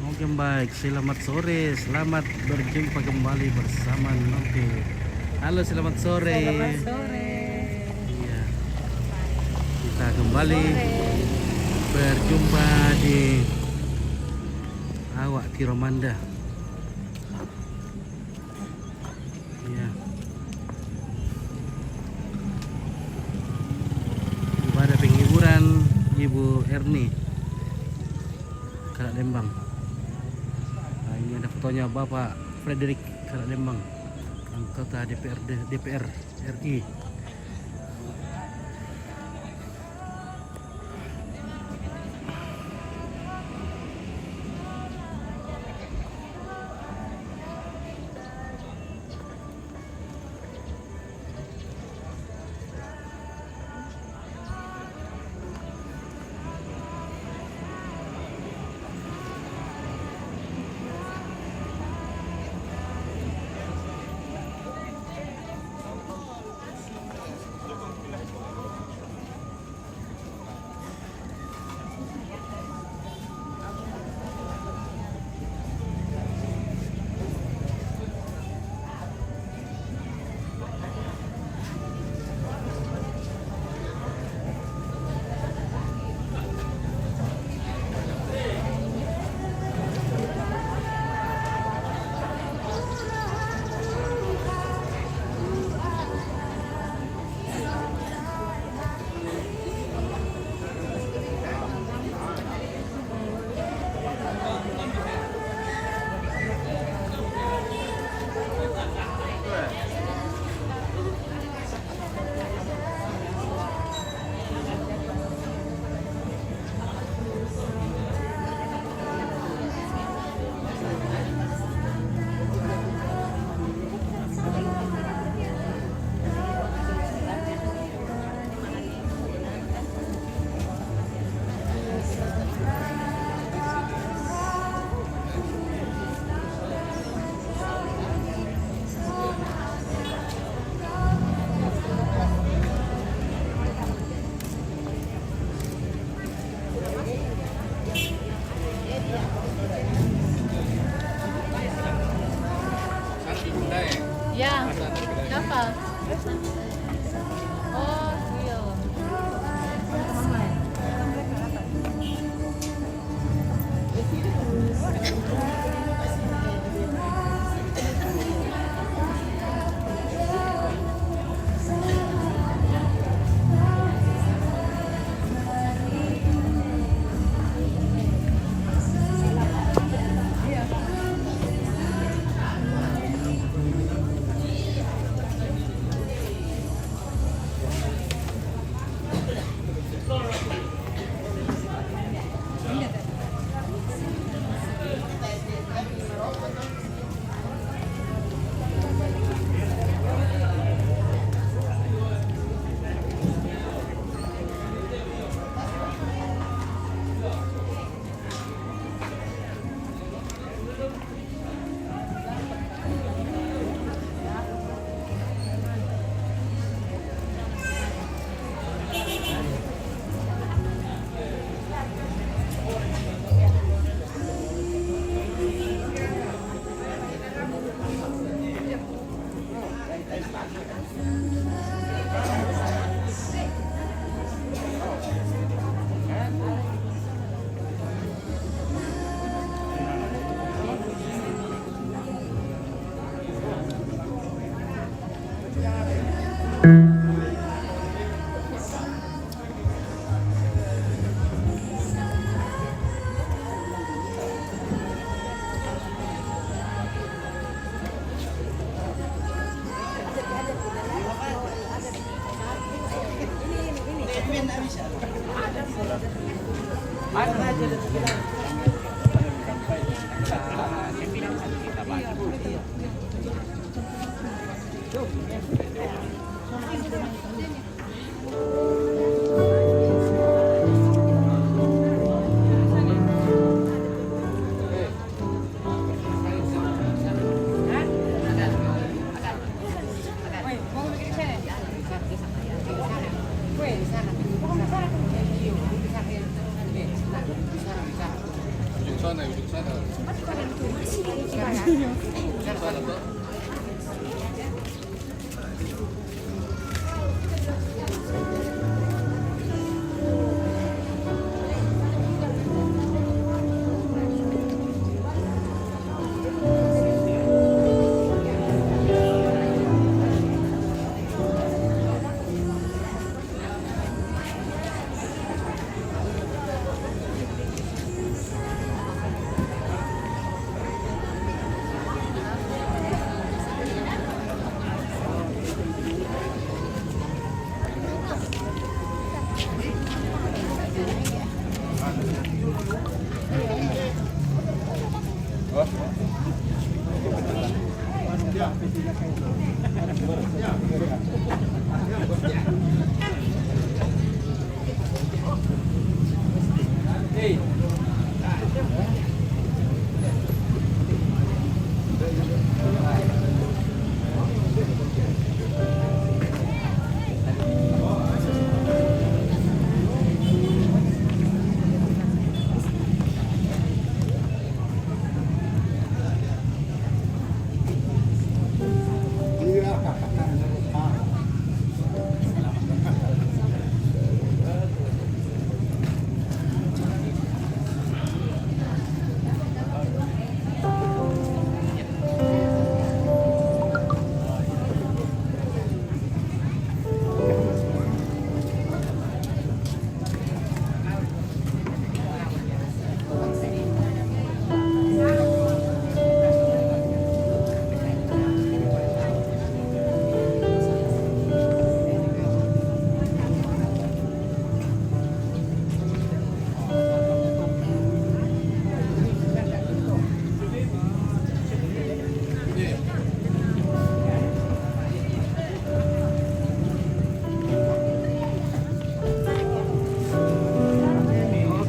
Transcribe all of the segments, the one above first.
Oke baik, selamat sore, selamat berjumpa kembali bersama Novi. Halo, selamat sore. Selamat sore. Iya, kita kembali berjumpa di Awak Tiromanda. Iya. Ibadah penghiburan Ibu Erni Karak Lembang. Nah, ini ada fotonya Bapak Frederick Karak Lembang, anggota DPR RI. Ya, apa? Oh, iya.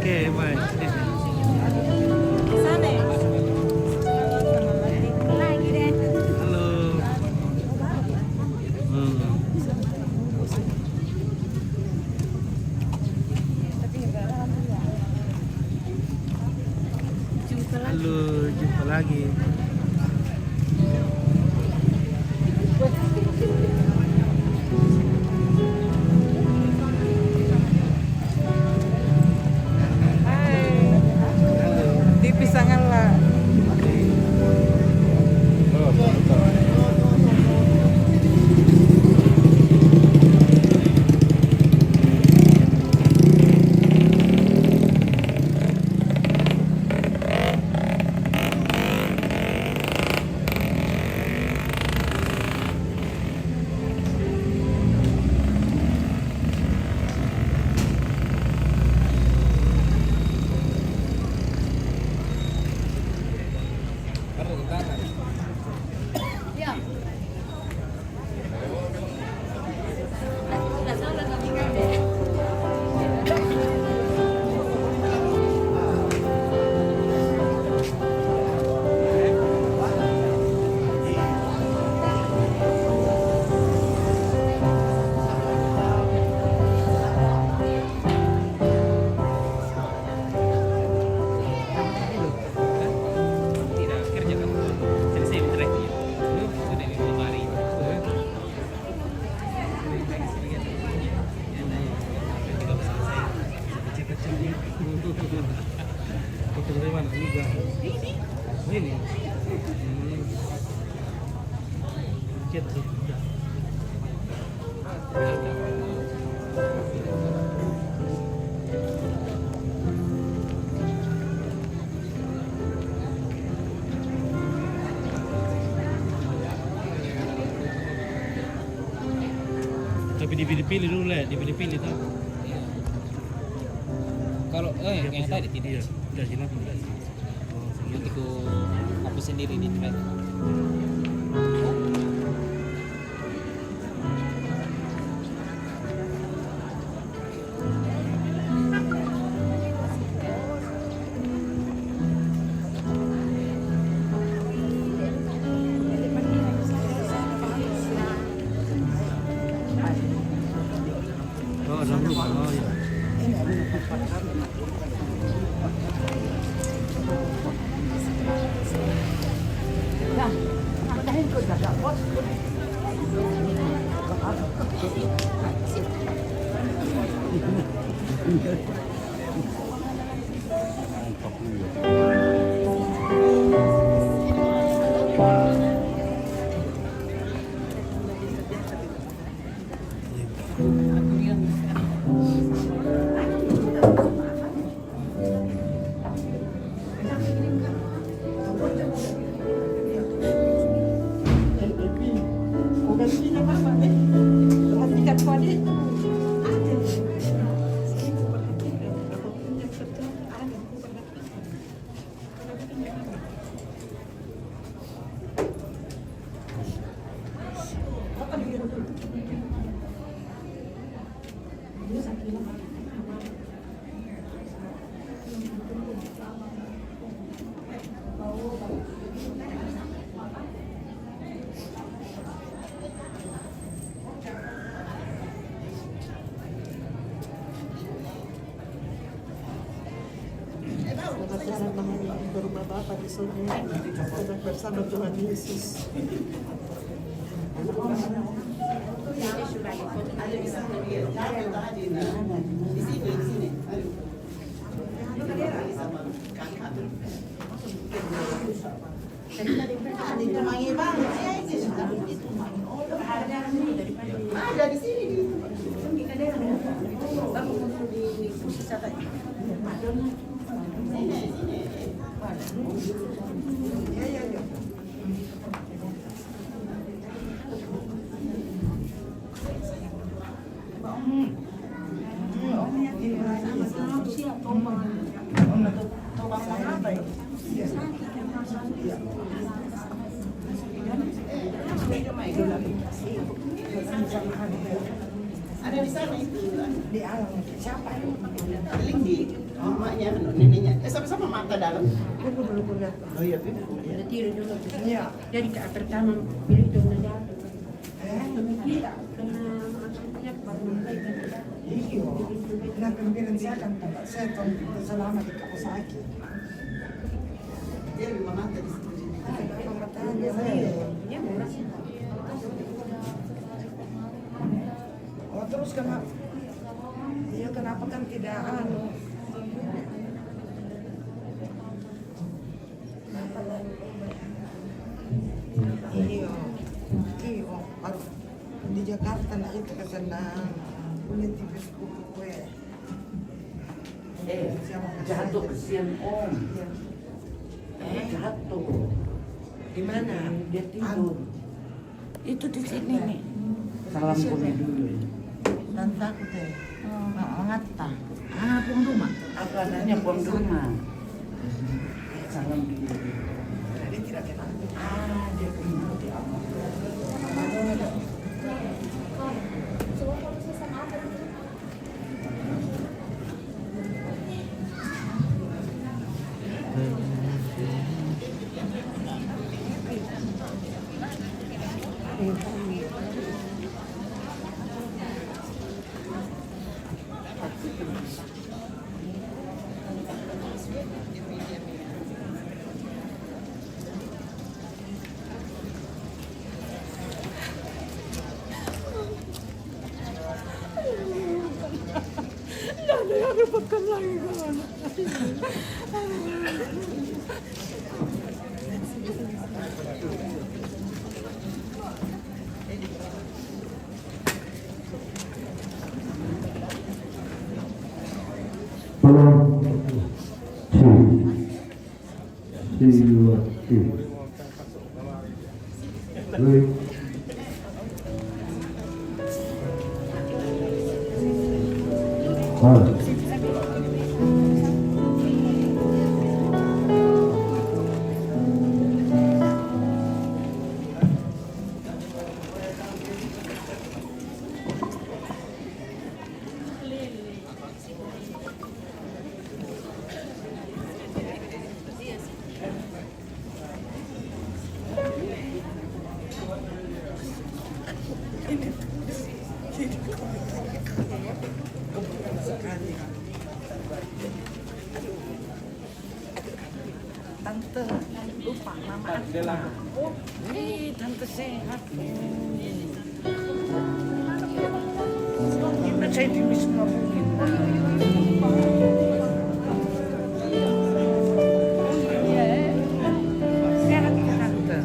Oke, baik. Sana ya? Lagi deh. Halo. Halo, jumpa lagi. Di pisangan lah. Foto dari mana juga? Ini. Chat sudah. Tapi dipilih-pilih dulu lah, dipilih-pilih tuh. Kalau yang tadi tidak, Udah jelas udah. nanti ku hapus sendiri di thread. Oh, ada belum? Oh ya. Mantap juga. Cara menghadiri ke rumah Bapa di surga sedang bersama Tuhan Yesus. Ada di sini di ada di sana itu di alam siapa paling di mamanya neneknya sama-sama mata dalam oh iya Ya, jadi ke pertama pilih dona jatuh. Tidak, karena maksudnya baru Nah, kemudian saya akan saya selama di Kawasaki. dia memang mata di situ Pematanya saya. ya murah. Oh terus kenapa? Iya kenapa kan tidak anu? Iya, iya. Di Jakarta nak itu kesenang. Punya TV sepupu gue. Jatuh kesian om. Iya. Jatuh. Di mana? Dia tidur. Itu di sini nih. Salam kami dulu. Tante aku teh. Ngatta. Pung rumah. Apa adanya pom rumah. Salam dulu. Dia tidak kenal. Dia punya di apa? Sekali tante. Lupa nama Asma. Oh, tante sehat. Gimana saya di semua mungkin. Sehat ya tante.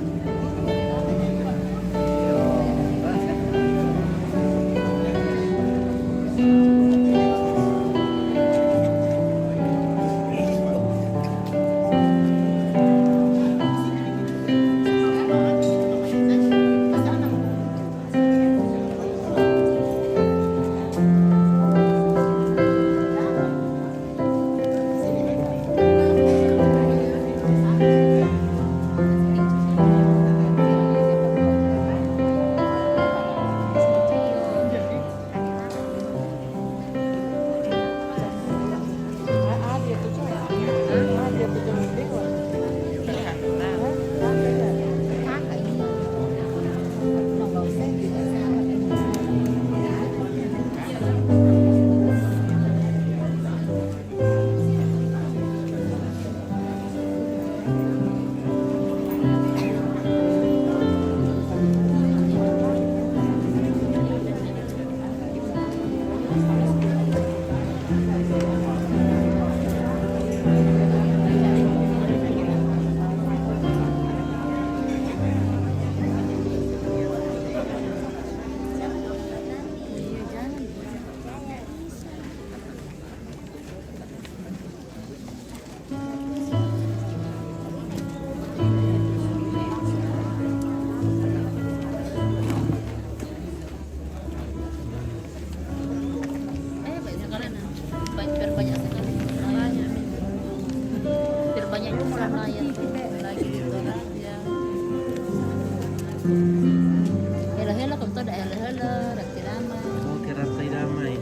Hela-hela kung to, hela-hela, ragtirama. Oh, tiratay damay.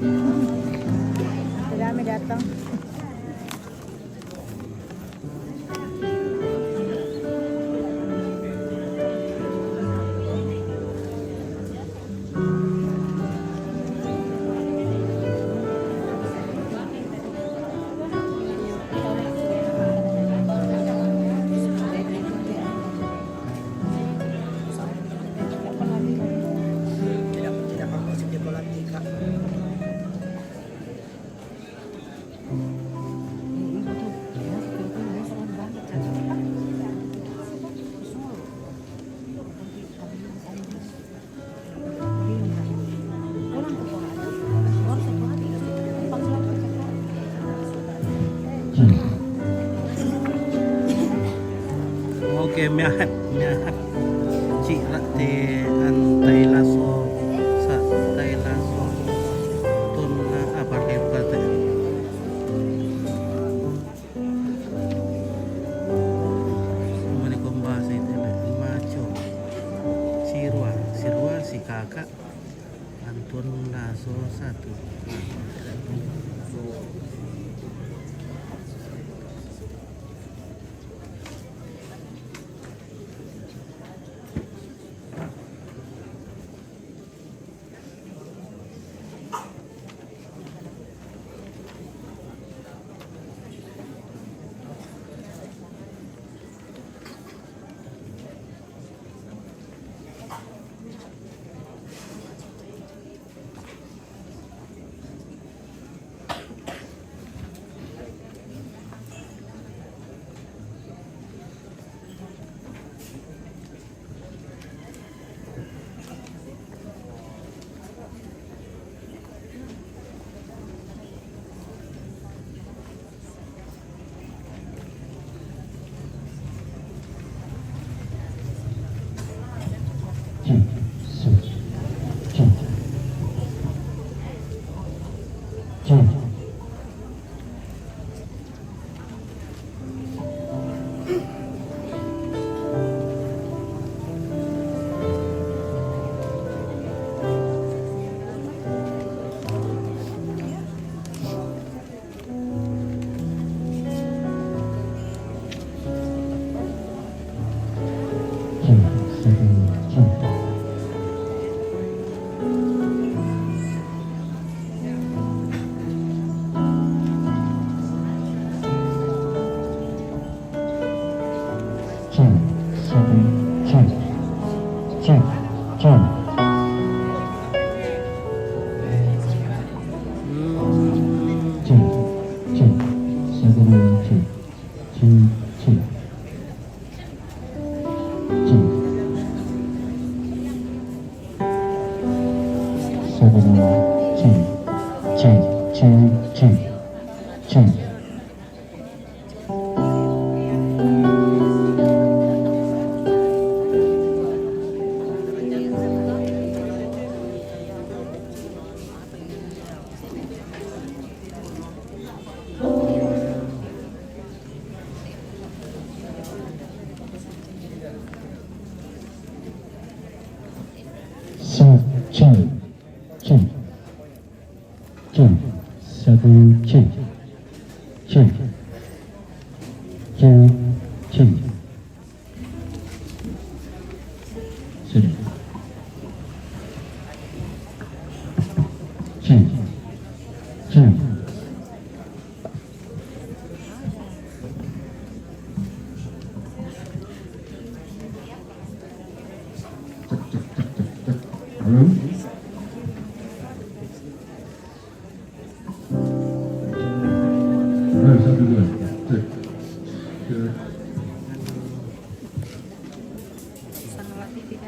Ragtirama datang. Tidak masuk di bola tiga. Oke, miahat cira te antai laso sa tai laso tunna apa kata Mani bahasa itu maco sirwa si kakak antun laso satu.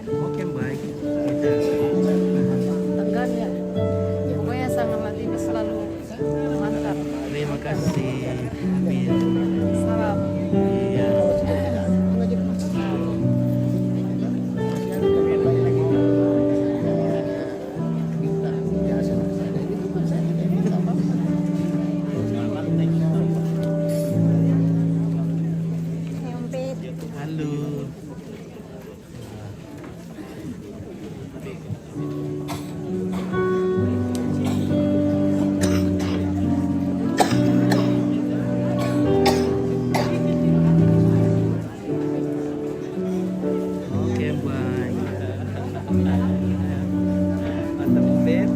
Oke baik. Tegan ya. Pokoknya sangat latih selalu mantap. Terima kasih. Amin. Salam. Iya. Halo. Oke, baik. Mantap, Beb.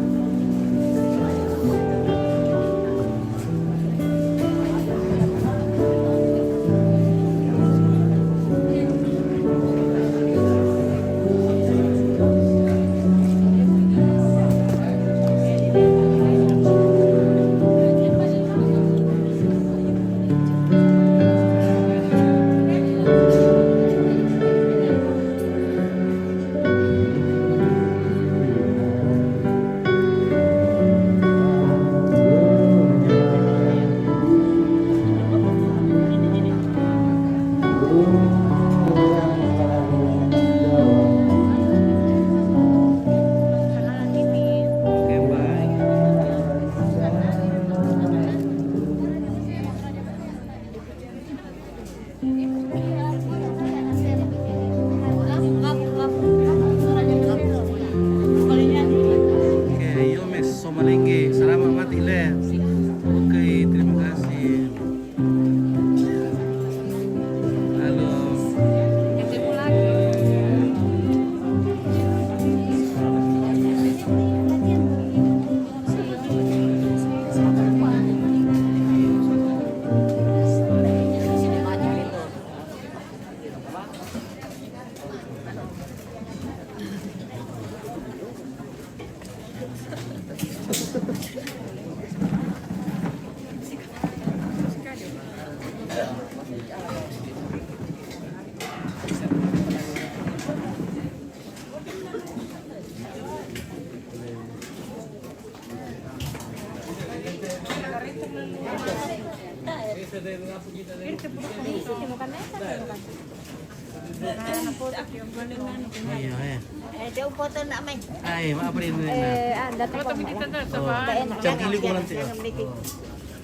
Oke, baik. Oke, yo mes somalinggi. Selamat mati le. Oke, terima kasih. Halo. Ketemu lagi. Iya, ya. Jauh foto nak main. Ay, maaf rin na. Anda tuh Cang kili ko lang siya.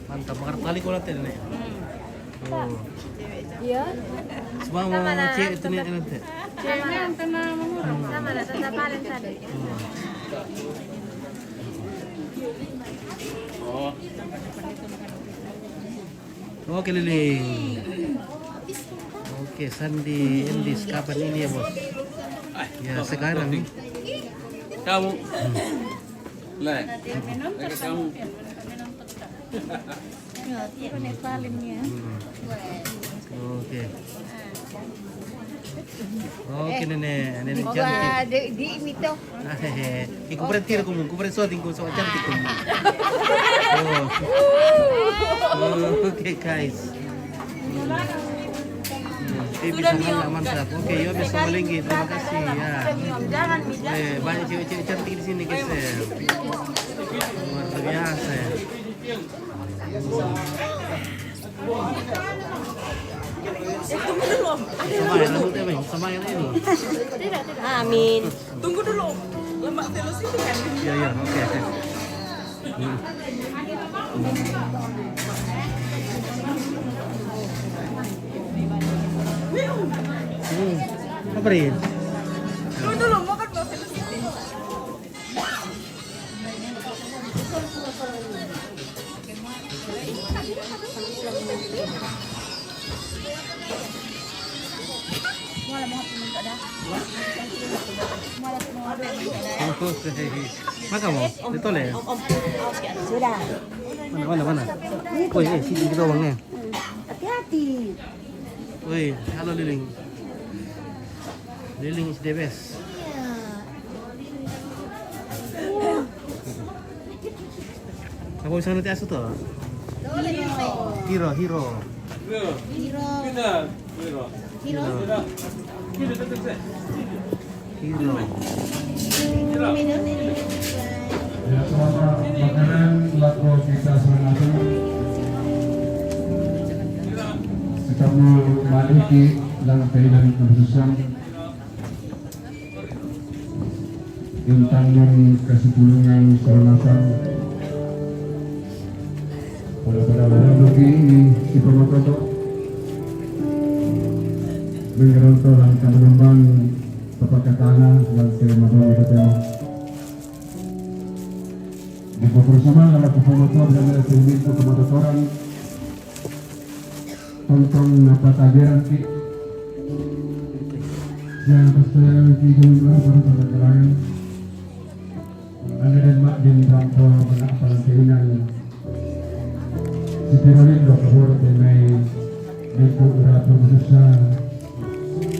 Mantap, makartali ko lang tayo na. Oh. Iya. Semua mga cik itu nih nanti. Sama lah, tetap paling tadi. Oke Liling. Oke Sandi Endis kapan ini ya bos? Ya sekarang nih. Kamu. Lek. Kamu. Paling ya. Oke. Oke nenek Semoga cantik. di imito. Hehehe. Kumpret sorting kung soal cantik kamu. Oke guys. Bisa aman sah. Oke, yo bisa melinggi. Terima kasih ya. Jangan Banyak cewek-cewek cantik di sini guys. Luar biasa ya. Sama ya rambutnya Bang, sama yang ini. Amin. Tunggu dulu. Lemak telus itu kan. Iya, oke. Apa ini? Tunggu dulu, mau kan mau telus itu. Maka mau, ditoleh. Sudah. Mana? Woi, sini kita uangnya. Hati-hati. Woi, halo Liling. Liling is the best. Apa bisa nanti asu tuh? Hero. Hero. Ya, selamat makanan laku kita semangatnya. Sekamu maliki lang kailan khususan tentang kesepulungan semanatan. Pada lagi si pemotor mengerontor dan kembang Bapak Katana dan Semadan Ketemu. Di bersama alat pemotor dan pemimpin kemotoran tentang dapat ajaran ki yang pasal kirim baru pada kalangan anda dan mak din rampo benak palantinan Sipirolin do kabur denai bentuk beratur besar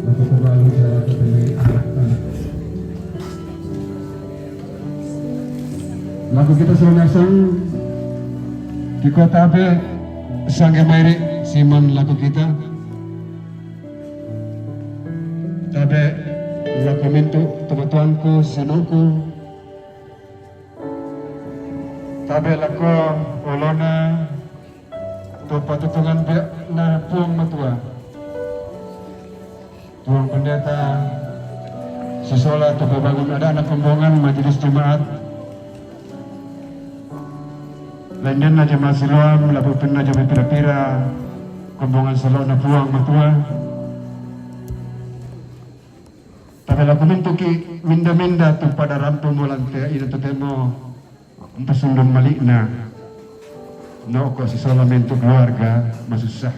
atau terlalu jalan denai anak-anak. Lagu kita selesai di kota Abe Sangge Mairi Siman lagu kita. Tabe lagu mintu teman-temanku senungku. Tabe lagu olona patutungan na puang matua tuang pendeta sesola atau bangun ada anak pembuangan majelis jemaat lainnya na jemaat siloam lalu pernah jemaat pira-pira pembuangan selo na puang matua tapi laku mintuki minda-minda tu pada rampung mulante ina tutemo empasundun malikna no ko si solamente keluarga masusah.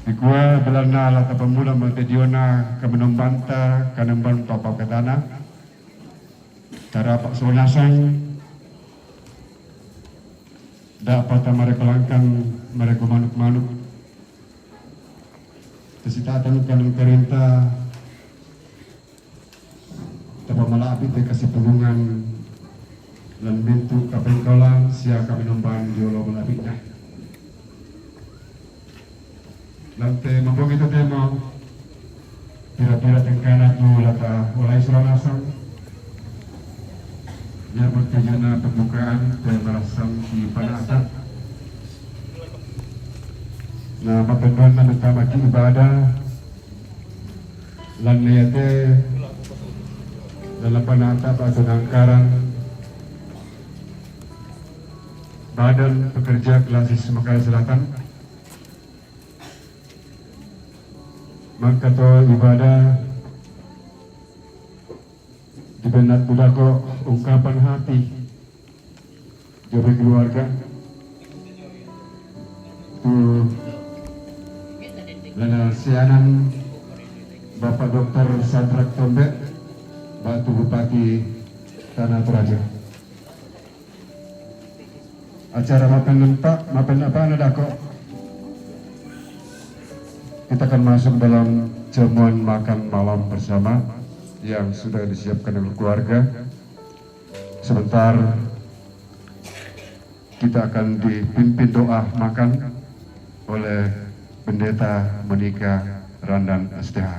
Ikua belana alat pemula Montediona kamenumbanta kanemban Papa Katana. Cara Pak Sonasang dapat mereka langkang mereka manuk-manuk. Kesitatan kanang perintah Tapa Malapi kasih pengungan dan bentuk kapengkolan siap kami nombang jolo melabiknya. Lantai mambong itu demo pira-pira tengkana tu laka mulai seranasang yang bertujuan pembukaan dan merasam di Panata. Nah, mapenduan menutama di ibadah lan niate dalam Panata atau Nangkaran Badan Pekerja Klasis Makassar Selatan mangkato ibadah di Benat Budako ungkapan hati dari keluarga dan sianan Bapak Dr. Sadrak Tombe Batu Bupati Tanah Toraja. Acara makan lempak, makan apa anda kok? Kita akan masuk dalam jamuan makan malam bersama yang sudah disiapkan oleh keluarga. Sebentar kita akan dipimpin doa makan oleh Pendeta Monika Randan STH.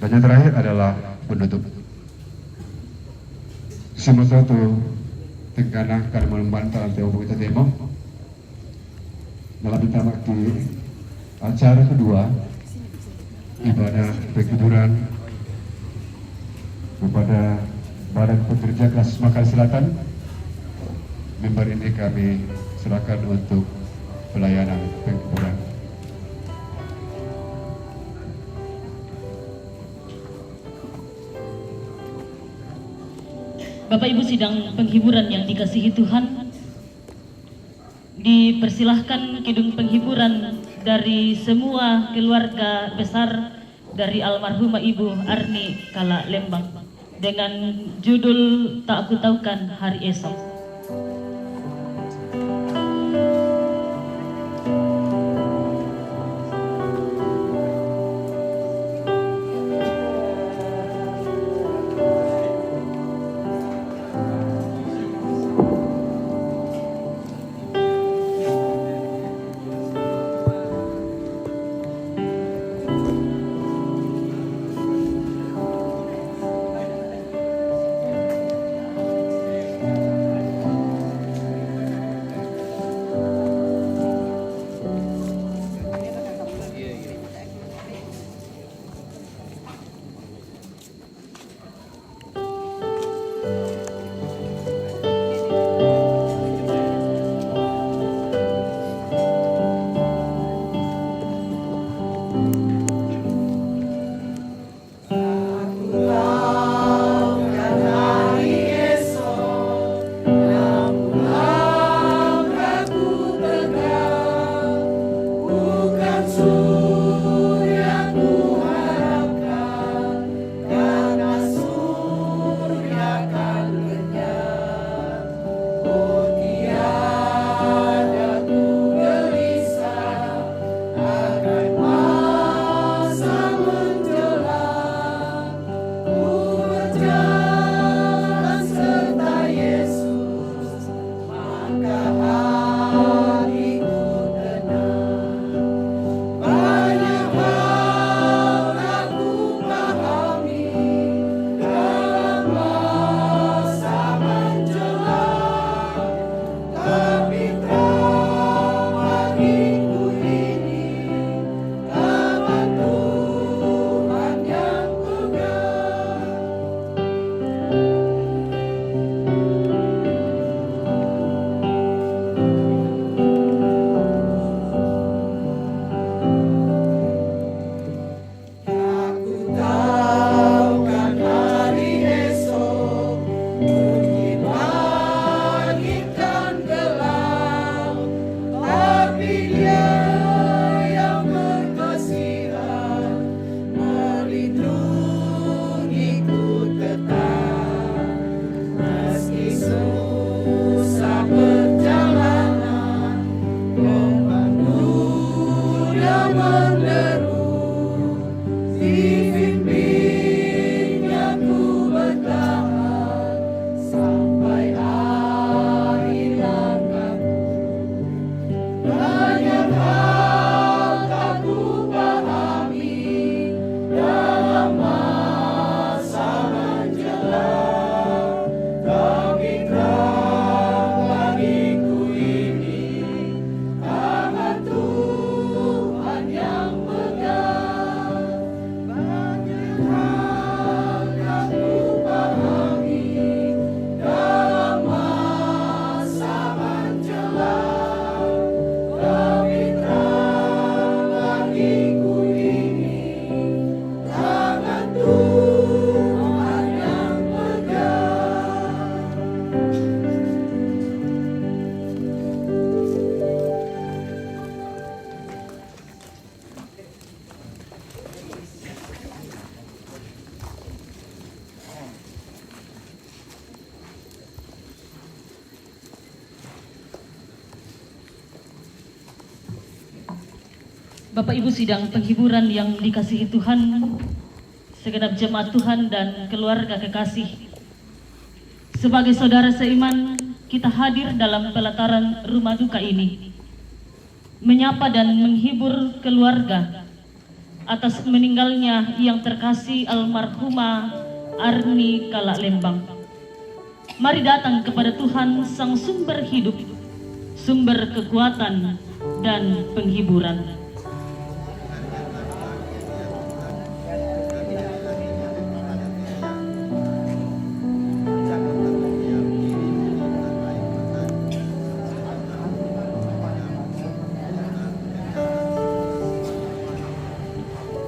Dan yang terakhir adalah penutup. Semua satu Tengkana Kalimantan Bantal Teo kita demo malam tamak di acara kedua ibadah penghiburan kepada Badan Pekerja Kelas Makan Selatan. Member ini kami serahkan untuk pelayanan penghiburan. Bapak Ibu sidang penghiburan yang dikasihi Tuhan, dipersilahkan kidung penghiburan dari semua keluarga besar dari almarhumah Ibu Arni Kala Lembang dengan judul Tak Aku Taukan Hari Esok. Bapak Ibu sidang penghiburan yang dikasihi Tuhan, segenap jemaat Tuhan dan keluarga kekasih. Sebagai saudara seiman, kita hadir dalam pelataran rumah duka ini, menyapa dan menghibur keluarga atas meninggalnya yang terkasih almarhumah Arni Kala Lembang. Mari datang kepada Tuhan sang sumber hidup, sumber kekuatan dan penghiburan.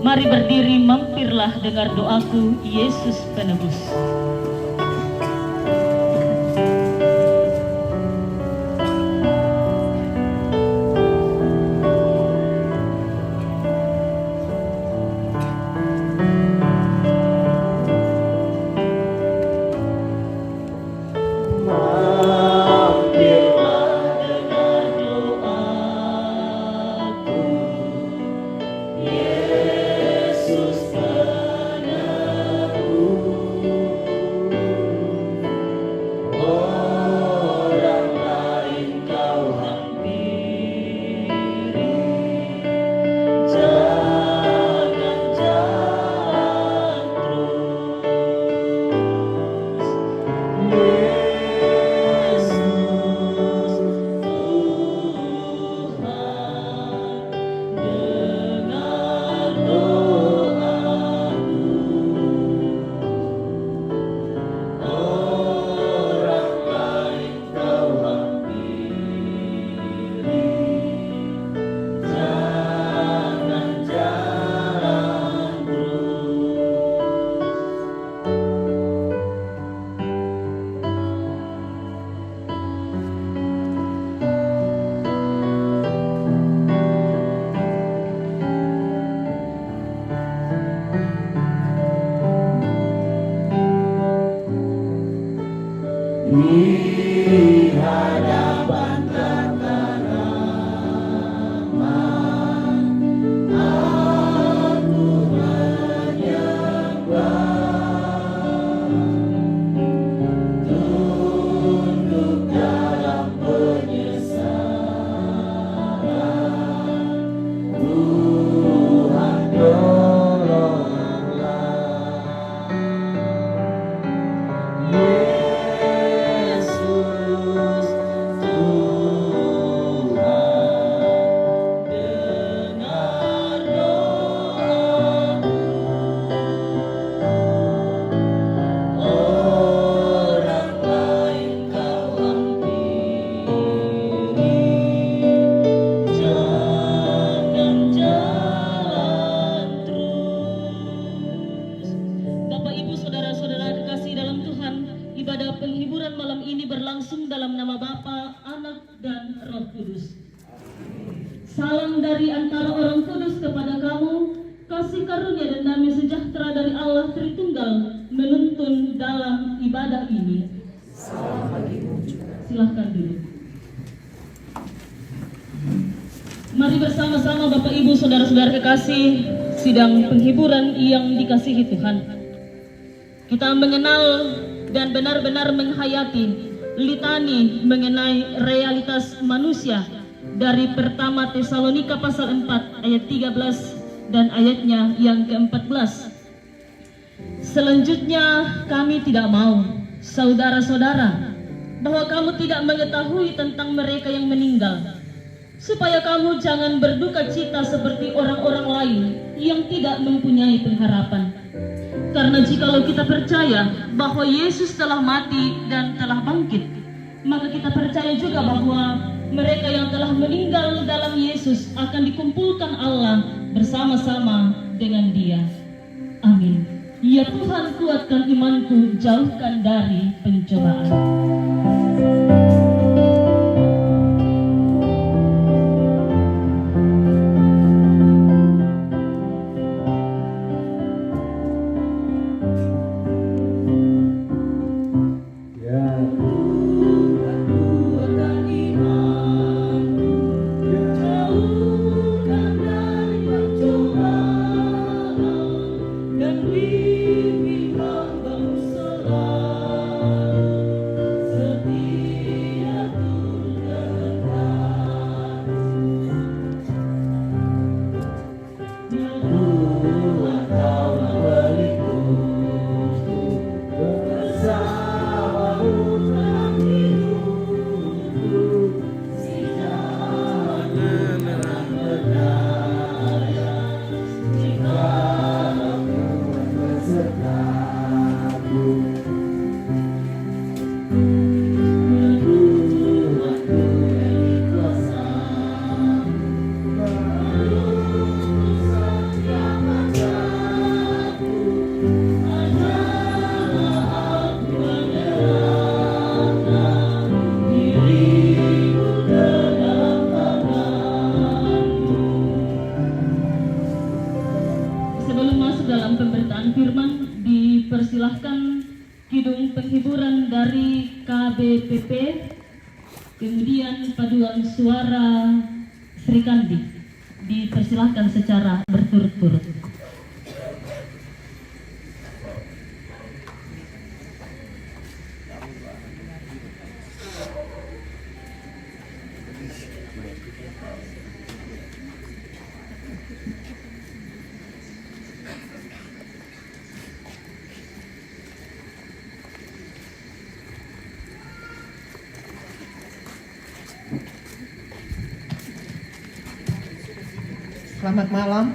Mari berdiri, mampirlah dengar doaku, Yesus Penebus. Salam dari antara orang kudus kepada kamu, kasih karunia dan damai sejahtera dari Allah Tritunggal menuntun dalam ibadah ini. Silahkan duduk. Mari bersama-sama Bapak Ibu Saudara-saudara kekasih, sidang penghiburan yang dikasihi Tuhan. Kita mengenal dan benar-benar menghayati litani mengenai realitas manusia dari pertama Tesalonika pasal 4 ayat 13 dan ayatnya yang ke-14. Selanjutnya kami tidak mau, saudara-saudara, bahwa kamu tidak mengetahui tentang mereka yang meninggal, supaya kamu jangan berduka cita seperti orang-orang lain yang tidak mempunyai pengharapan. Karena jikalau kita percaya bahwa Yesus telah mati dan telah bangkit, maka kita percaya juga bahwa mereka yang telah meninggal dalam Yesus akan dikumpulkan Allah bersama-sama dengan Dia. Amin. Ya Tuhan, kuatkan imanku, jauhkan dari pencobaan. Sebelum masuk dalam pemberitaan firman, dipersilahkan kidung penghiburan dari KBPP, kemudian paduan suara Sri Kandi. Dipersilahkan secara berturut-turut. Selamat malam.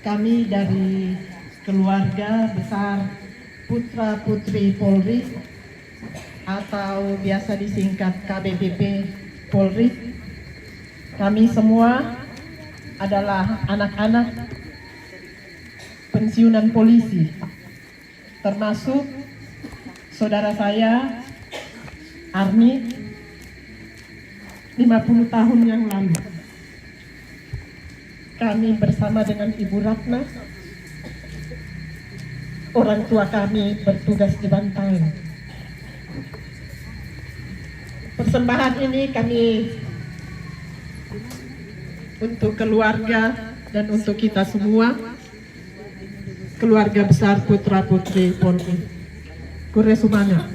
Kami dari keluarga besar Putra Putri Polri atau biasa disingkat KBPP Polri. Kami semua adalah anak-anak pensiunan polisi, termasuk saudara saya Arni 50 tahun yang lalu. Kami bersama dengan Ibu Ratna, orang tua kami bertugas di Bantaeng. Persembahan ini kami untuk keluarga dan untuk kita semua, keluarga besar Putra Putri Polri. Kure Sumana.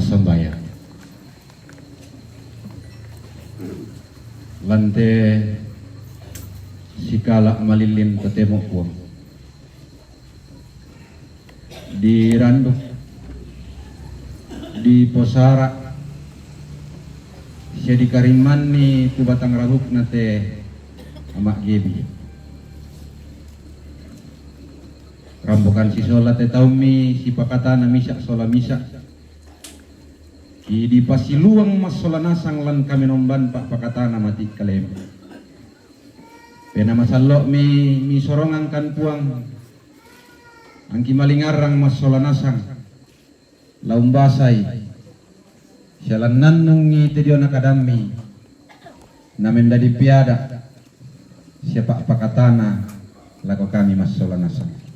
Masambaya lante sikala malilin tatemo po di Rando di Posara siya di Kariman ni Tubatang Rahuk nate amak Gebi rambukan si sola te taumi si pakatana misa sola misa di pasiluang mas sola nasang lan kami nomban pak pakatana mati kalem pena masallok mi sorongan kan puang angki malingarang mas sola nasang laum basai sialan nanungi te dio nakadami namen dadi piada siapa pakatana lako kami mas sola nasang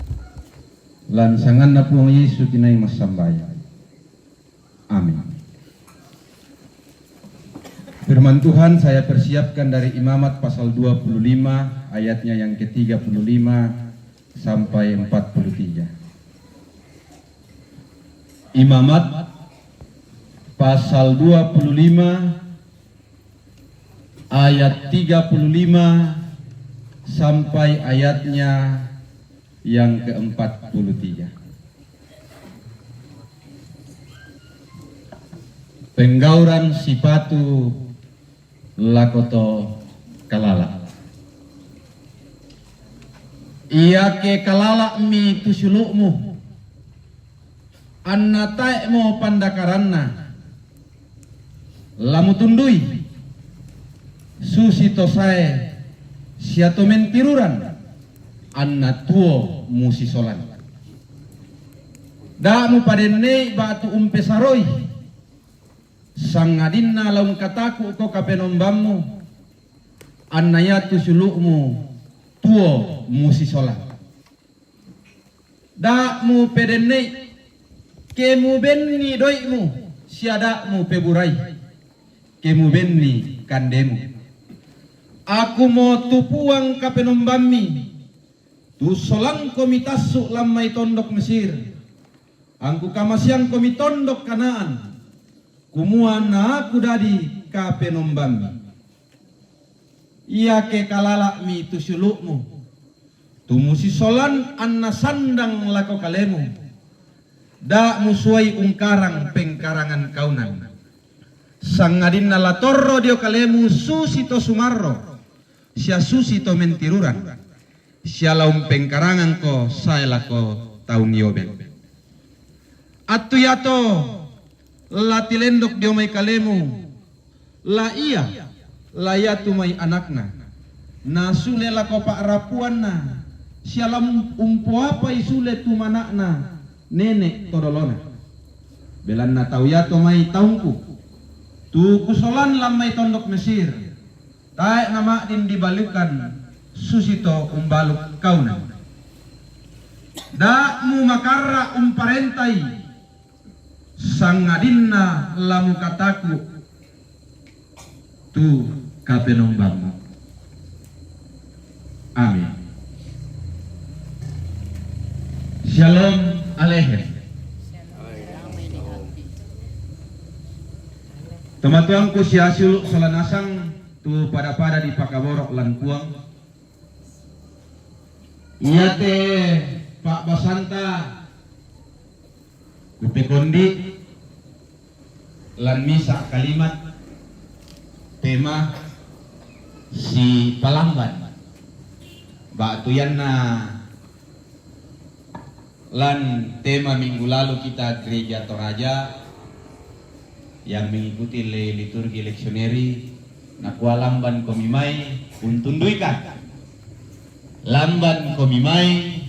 lan sangan na puang Yesus tinay mas sambaya. Amin. Firman Tuhan saya persiapkan dari Imamat pasal 25 ayatnya yang ke-35 sampai 43. Imamat pasal 25 ayat 35 sampai ayatnya yang ke-43. Penggauran sipatu lakoto kalala. Ia ke kalala mi tusulukmu anna taekmo pandakaranna lamu tundui susito sae siato mentiruran anna tuo musisolan damu padenne batu umpesaroi sangadinna laum kataku ko kapenombammu annayatu sulukmu tuo musisolan damu pedenne kemu benni doimu siadamu peburai kemu benni kandemu aku mau tupuang kapenombammi tu solang komitasu lamai tondok Mesir angku kamasyang komi tondok Kanaan kumuan na aku dadi kapenombammi ia ke kalala mi tu sulukmu tu musisolan anna sandang lako kalemu da musuai ungkarang pengkarangan kaunan sangadin nalatorro dio kalemu susito sumarro sia susito mentiruran sialaum pengkarangan ko saela ko taun yobel atu yato latilendok dio mai kalemu la iya layatu mai anakna nasule la ko pak rapuanna sialam umpo apa isule tu manakna nenek todolona belanna tau yato mai taungku tu kusolan lamai tondok Mesir taek nama din dibalukan susito umbaluk kauna da mu makarra umparentai sangadinna lamu kataku tu kapenombammu. Amin. Shalom aleichem. Teman-temanku siasul salanasang tu pada di pakaborok lan kuang. Iya te Pak Basanta Kupe Kondi lan misa kalimat tema si Palamban batuyan na lan tema minggu lalu kita gereja Toraja yang mengikuti liturgi leksioneri nakwa lamban komimai untunduikan lamban komimai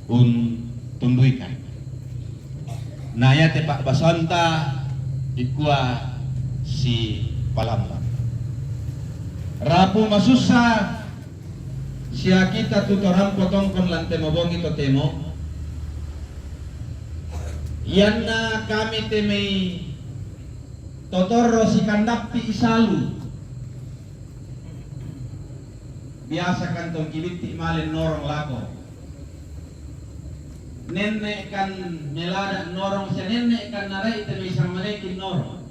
untunduikan naya te Pak Basanta ikua si Palamban rapu masusa siya kita tutoran potongkon lan temobong ito temo yan na kami temay totoro si kandakti isalu biasa kantong kiliti malen norong lako nenek kan melada norong siya nenek kan naray temay isang malekin norong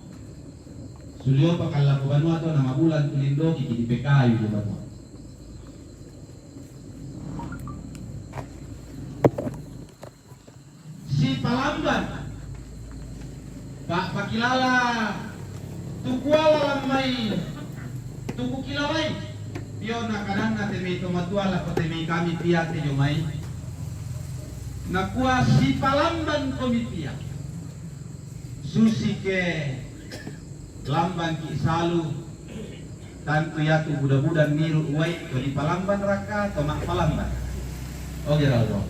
sulyo pa kalakuan mo ato na mabulan tulindo kikitipe kayo diba mo si Palamban Pak pakilala tukuala lamay tuku kilaway diyo na kanan na temi tumatuala ko temi kami tiyate yumay nakua si palamban komitia susi ke lamban ki salu tantu yatu budak-budak niru uai to di palamban raka to mak palamban. Oh geraldo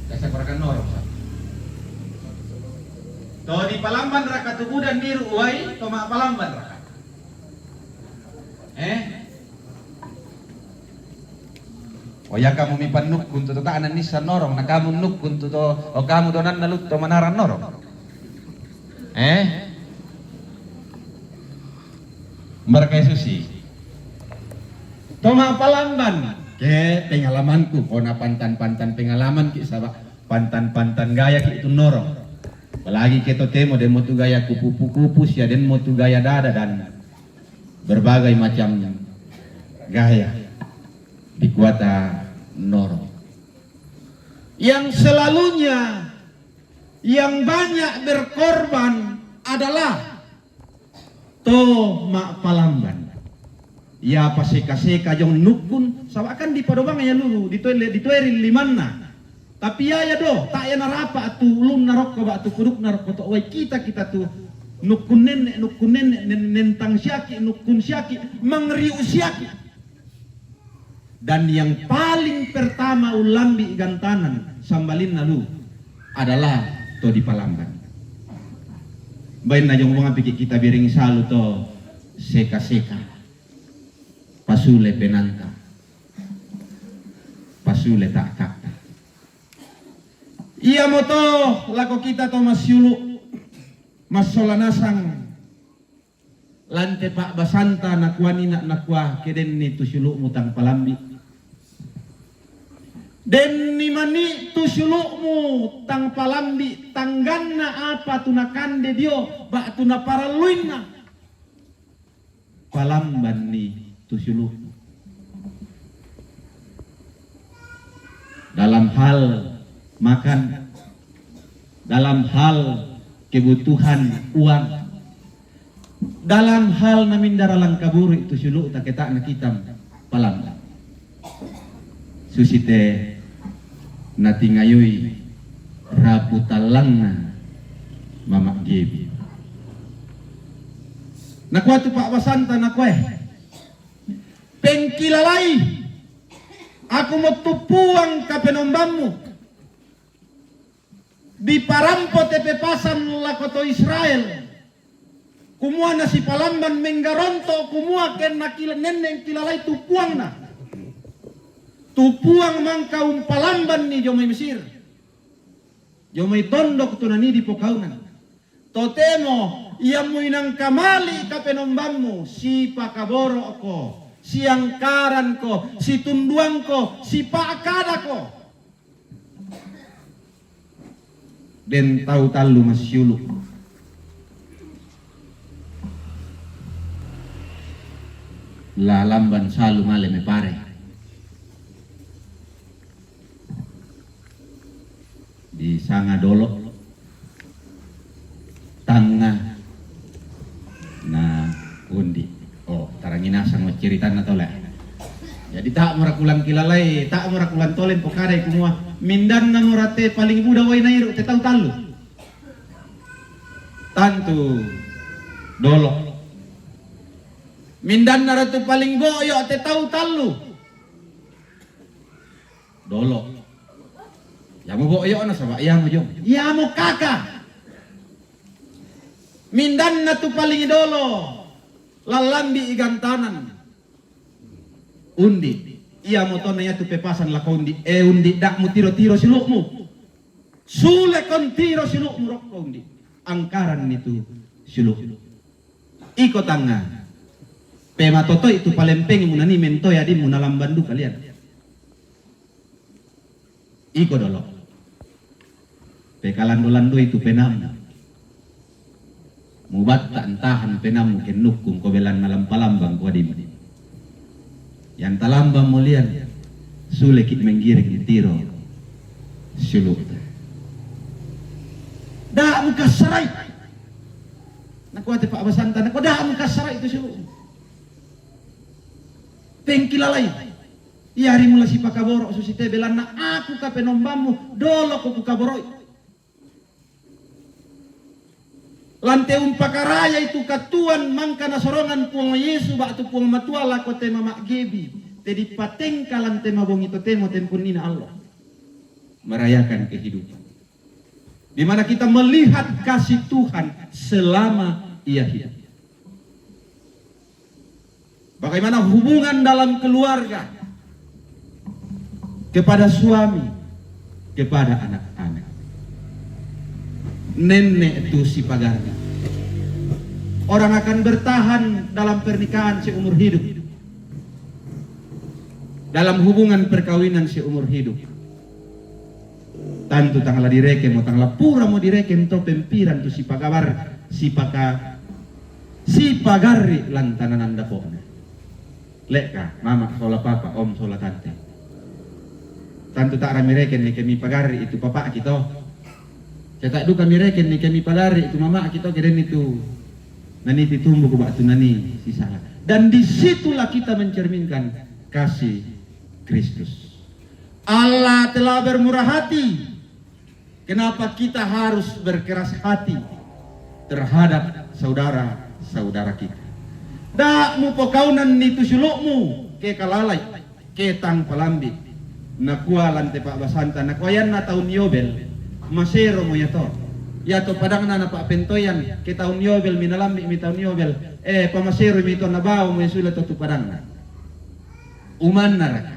kasih korakan norok sa to di palamban raka tu budak niru uai to mak palamban raka o ya kamu mipan nuk kuntu ta anan nisa norong na kamu nuk kuntu to o kamu donan nalut to manaran norong mereka susi toma palamban ke pengalamanku kona pantan-pantan pengalaman ki sabak pantan-pantan gaya ki itu norong apalagi keto temo den motu gaya kupu-kupu ya den motu gaya dada dan berbagai macam gaya di kuata norong yang selalunya yang banyak berkorban adalah to mak palamban ya paseka-seka jong nukun sawakan di padobang ya lulu di toirin limanna tapi ya do tak ya narapa atu ulun naroko ba atu kuduk naroko to wai kita tu nukun nenek nentang syaki nukun syaki mangriu syaki dan yang paling pertama ulambi gantanan sambalin lalu adalah to di palamban bain na jong mga pikir kita biring salu to seka-seka pasule penanta pasule tak kakta iya moto lako kita to masyulu masolanasang lante pak basanta nakuani nakwa keden ni tu syulu mutang palambi den ni mani tu syulukmu tang palambi tangganna apa tunakande dio bak tuna paraluinna palamban ni tu syulukmu dalam hal makan dalam hal kebutuhan uang dalam hal namindara langkaburu itu syuluk tak ketak na kitam palamban susite nati ngayui raputalangna mamak gebi nakwa tu pak wasanta nakwe pengkilalai aku mau tupuang kapenombamu di parampo tepe pasan lakoto Israel kumua nasi palamban menggaronto kumua ken nakila neneng kilalai tupuang na tupuang mangkaum palamban ni jomai Mesir jomai tondok tunani di pokaunan totemo ia muinang kamali kapenombamu si pakaboro ko si angkaran ko si tunduang ko si pakada ko den tau talu masyulu la lamban salu male me pare di sanga dolok tangga na undi oh tarangina sang cerita na tole jadi tak murakulan kilalai tak murakulan tolen pokare kumua mindan na murate paling muda wai nairu te tau talu tantu dolok mindan na ratu paling boyo te tau talu dolok ya mo boyo na sa iya mo jong iya mo kaka mindan na tu paling idolo lalambi igantanan undi iya mo to na ya tu pepasan la undi undi dak mo tiro-tiro silukmu sule kon tiro silukmu rok undi angkaran itu siluk iko tanga pema toto itu palempeng munani mentoy adi munalam bandu kalian iko dolo pekalandu-landu itu penam mubat tak entahan penam mungkin nukum kobelan malam palambang kuadim yang talambang mulian sulit menggiring ditiro suluk dah muka serai nak kuat Pak Basanta nak dah muka serai itu suluk tengkilalai Iari mula si pakaboro susi tebe lana aku ka penombamu dolo ko kaboroi. Lante pakaraya itu katuan mangka nasorongan puang Yesu baktu puang matua lako tema mak gebi. Tedi patengka lante mabong itu temo tempun nina Allah. Merayakan kehidupan. Di mana kita melihat kasih Tuhan selama ia hidup. Bagaimana hubungan dalam keluarga kepada suami, kepada anak-anak. Nenek itu si pagarga. Orang akan bertahan dalam pernikahan seumur hidup. Dalam hubungan perkawinan seumur hidup. Tantu tangla direken, mau tangla pura mau direken to pempiran tu si pagabar, si pagari lantanan anda pokoknya. Leka, mama sola papa, om sola tante. Tantu tak rami reken ni kami pagari itu papa kita. Cetak du kami reken ni kami pagari itu mama kita keren itu. Nani ditumbuh ke batu nani si salah. Dan disitulah kita mencerminkan kasih Kristus. Allah telah bermurah hati. Kenapa kita harus berkeras hati terhadap saudara-saudara kita? Dak mu pokaunan itu sulukmu ke kalalai, ke tang palambi. Nakua lante Pak Basanta, nakuayan na tahun yobel, masero mo yato. Yato padang na Pak Pentoyan, ke tahun yobel, minalambi mi tahun yobel. Pamasero mi ito nabaw mo sulat to padang na. Uman na raka.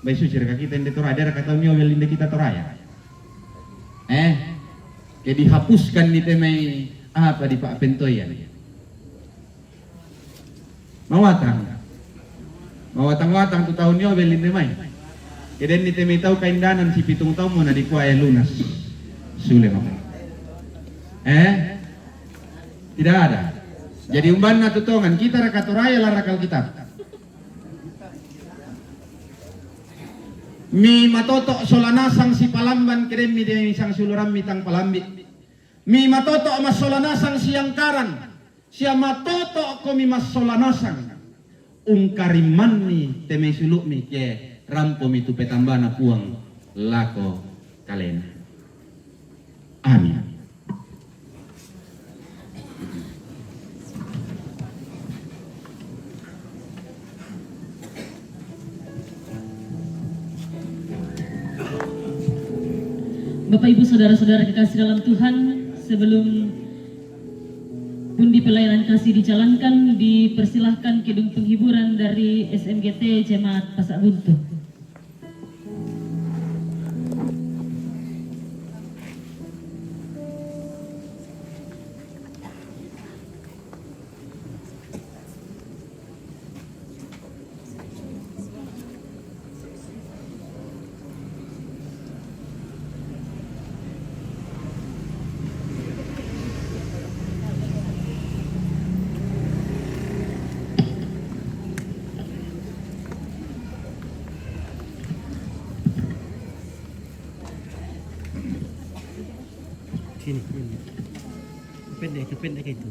Baisu cirka kita hindi toraya, dera ka tahun yobel hindi kita toraya. Kayak dihapuskan di temai apa di Pak Pentoyan. Mawatang tu tahun yobel di temai. Kemudian di temai tahu kaindanan si pitung tahun mo na di kuaya lunas. Sule mo. Tidak ada. Jadi umban na tutongan kita rakatoraya lah rakal kita. Mi matoto solanasang si palamban keren mi dia isang suluram mitang palambi. Mi matoto mas solanasang siang karan. Sia matoto ko mi mas solanasang. Ungkariman mi teme suluk mi ke rampo mi tu petambana puang lako kalena. Amin. Bapak Ibu Saudara-saudara kekasih dalam Tuhan, sebelum pundi pelayanan kasih dijalankan, dipersilahkan kidung penghiburan dari SMGT Jemaat Pasak Buntu. Sini. Pendek kayak itu.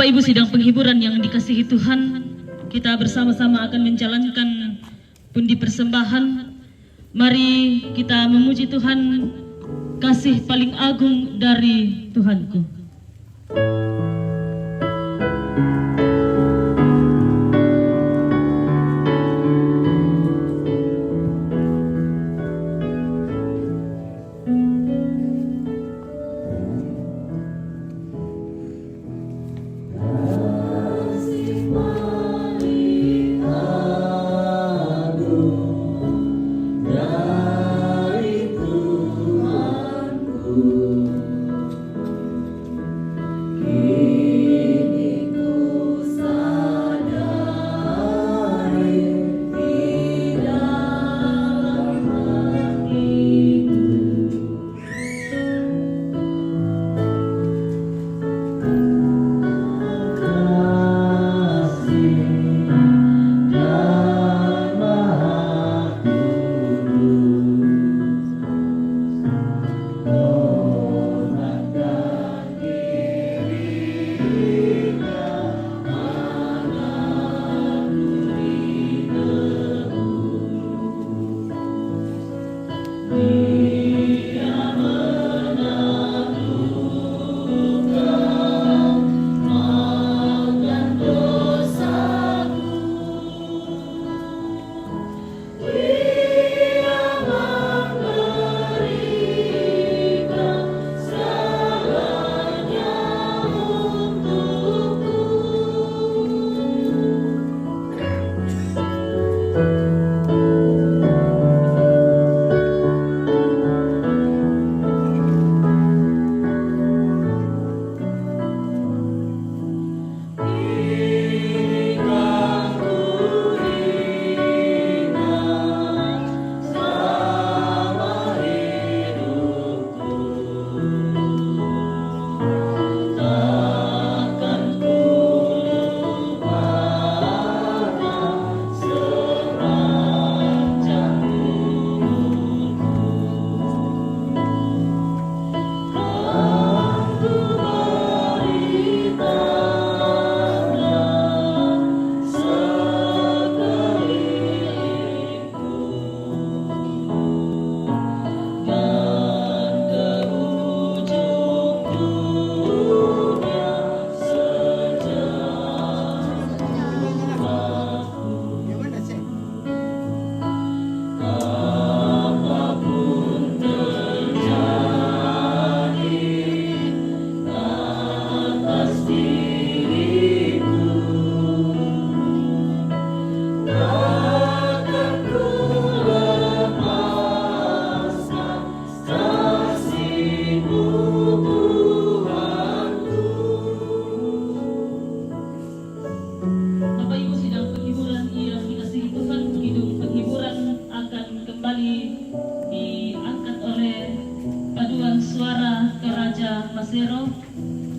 Bapak Ibu sidang penghiburan yang dikasihi Tuhan, kita bersama-sama akan menjalankan pundi persembahan. Mari kita memuji Tuhan, kasih paling agung dari Tuhanku.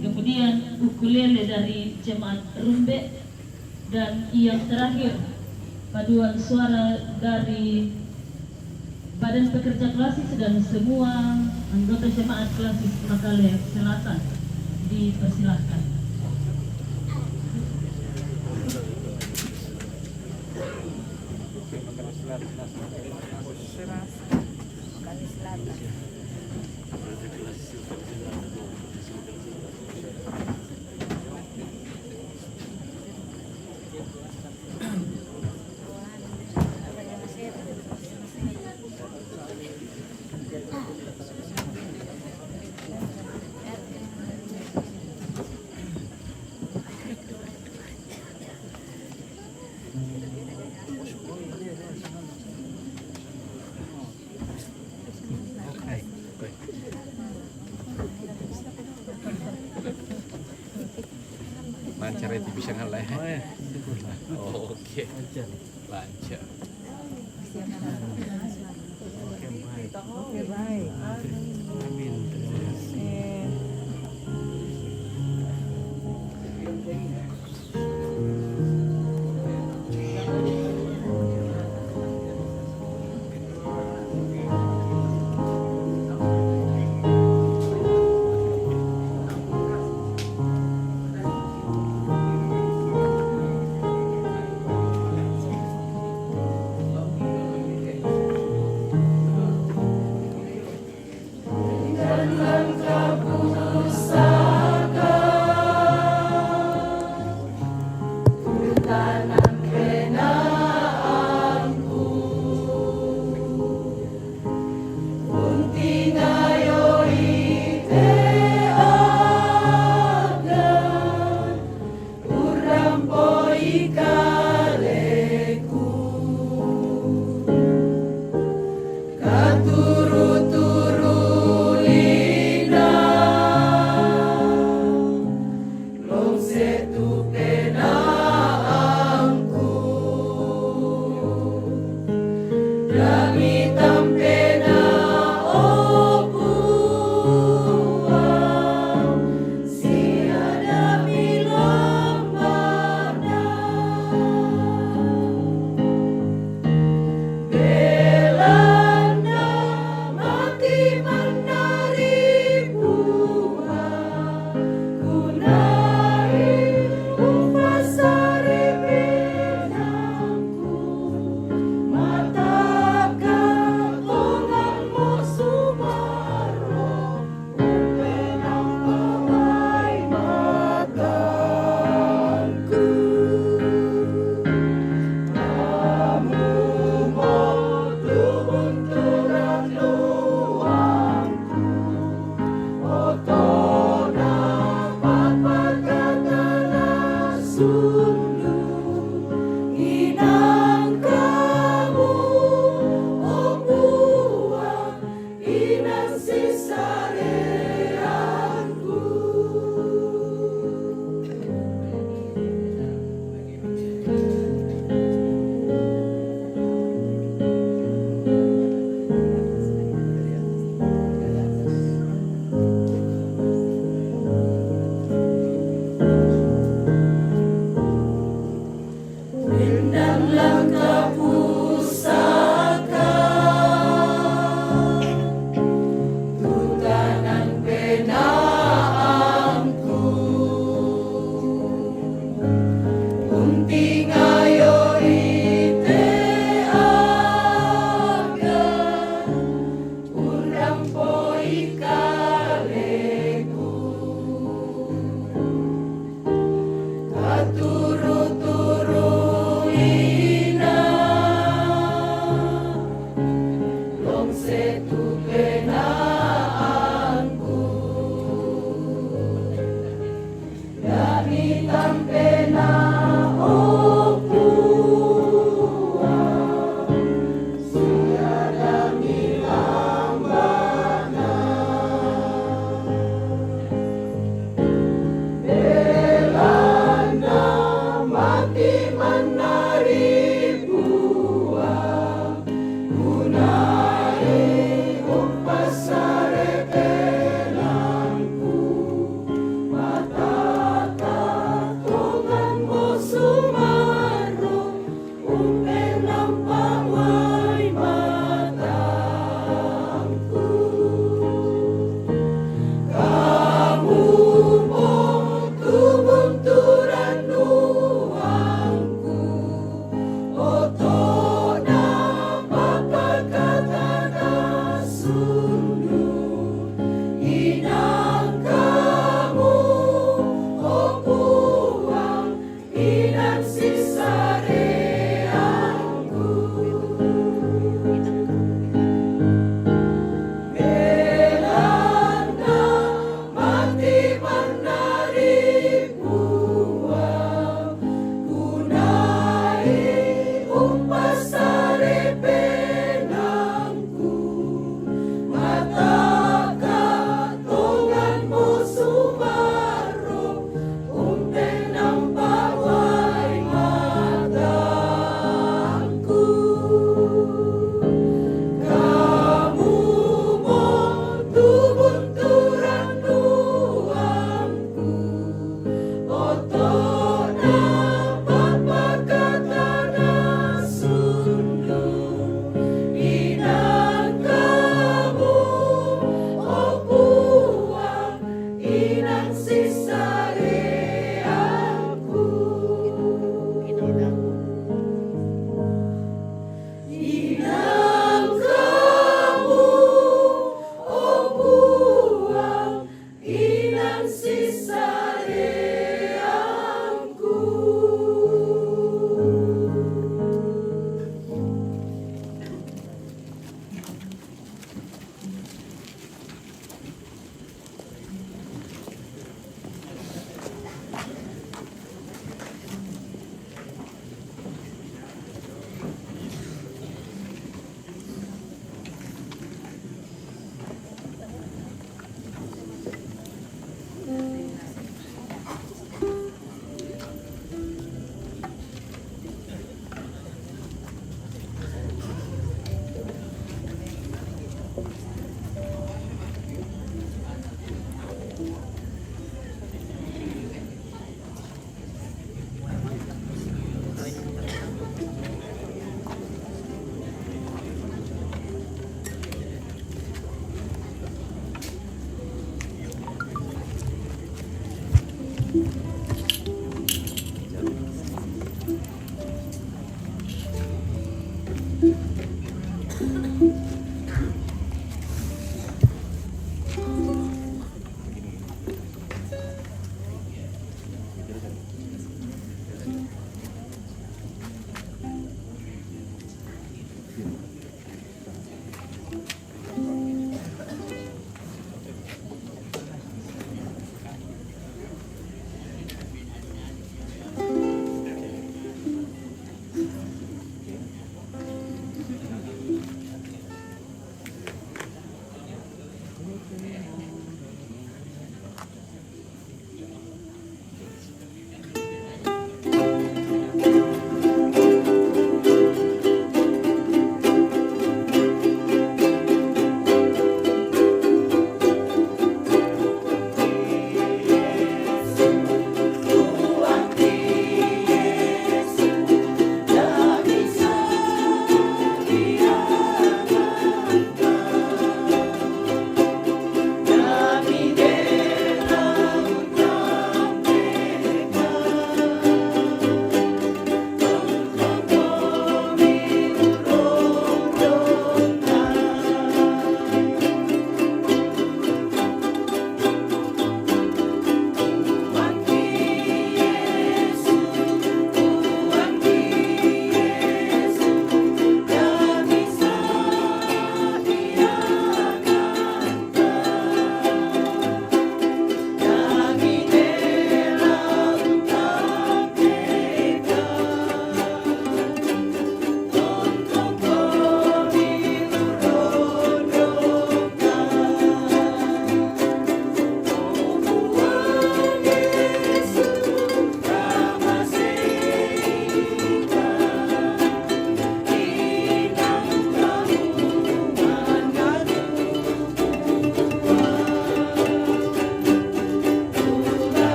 Kemudian ukulele dari jemaat Rumbe, dan yang terakhir paduan suara dari Badan Pekerja Klasis dan semua anggota jemaat Klasis Makale Selatan dipersilahkan. Lancar itu bisa ngalah. Oh ya, syukurlah. Oh, oke. Lancar. Lancar. Oke, baik. Amin. Terima kasih.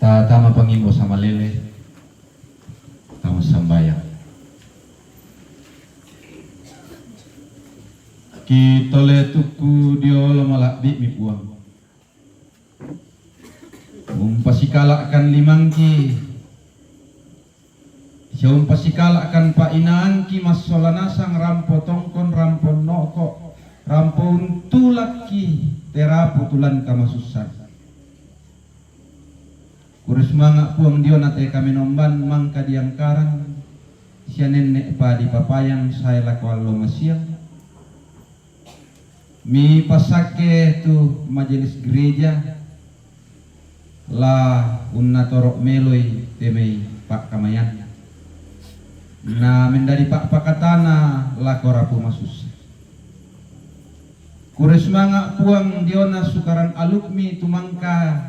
tama pangimbo sama lele tama sambayang kitole tuku diolo malakbi mi puang umpasikalakan limangki siya umpasikalakan painaanki masolanasang rampo tongkon rampo noko rampo untulaki terapu tulan kamasusan kurus manga puang dio nate kami nomban mangka diangkaran siya nenek pa di papayang saya lakwalo masiang mi pasake tu majelis gereja la unna torok meloy temei pak kamayan na mendari pak pakatana la korapu masus kures manga puang diona sukaran alukmi tumangka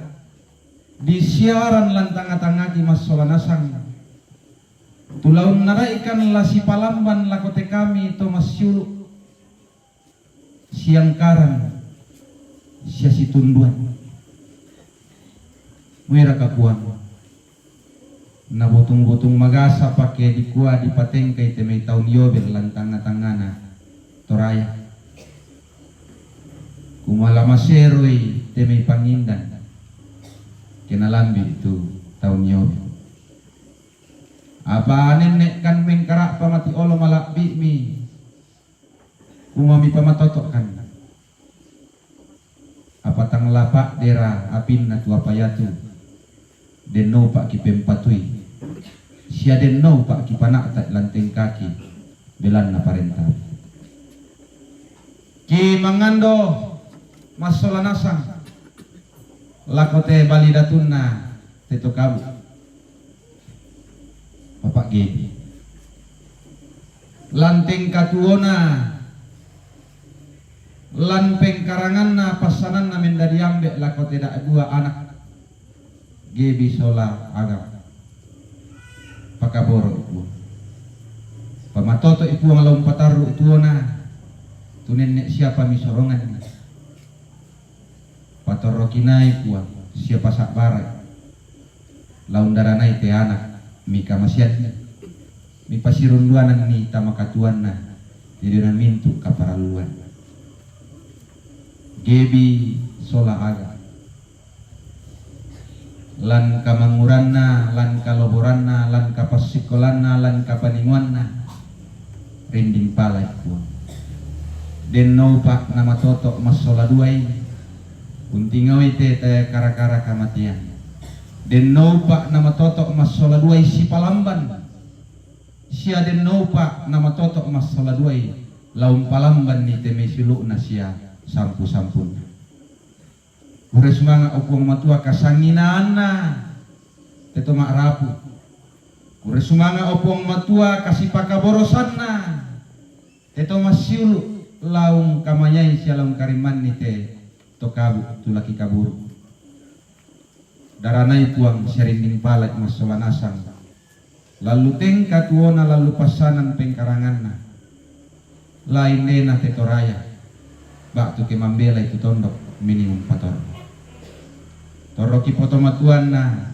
di siaran lantanga-tangaki masolanasang tulaun naraikan la si palamban la kote kami to masyuluk siangkaran sia si tunduan muira kapuan na butung-butung magasa pake dikua dipatengkai temei taun yobel lantanga-tangana toraya kumala maseroi temei pangindan kenalambi itu tahun yobel apa nenek kan mengkarak pamati olo malak mi umami pamatotok kan apa tang lapak dera apin na tua payatu denno pak ki pempatui sia denno pak ki panak tak lanteng kaki belan na parenta ki mangando masolanasang lakote balidatunna teto kabu Bapak Gebi lanteng katuona lan pengkaranganna pasananna mendari ambek lakote dak dua anak Gebi sola agam pakaboro ipu pamatoto ipu ngalom pataru tuona tu nenek siapa misorongan patorokinai puang siapa sak barat laun daranai te anak mika masiat mi pasirunduanan ni tamakatuanna tiduran mintu kaparaluan Gebi sola aga lan kamanguranna lan kaloboranna lan kapasikolanna lan kapaninguanna rinding palai puang den no pak nama totok masola duai untingawi te kara-kara kamatian den no pak nama totok masola duai si palamban sia den no pak nama totok masola duai laum palamban ni teme siluk na sia sampu-sampun Ures manga opong matua kasanginana teto mak rapu Ures manga opong matua kasipaka borosanna teto masiulu laung kamanyai sia laung kariman ni te tokabu tulaki kaburu daranai puang serinding palak masolanasang lalu tengka tuona lalu pasanan pengkaranganna lain dena tetoraya bak tu kemambela itu tondok minimum 4 toroki potomatuan na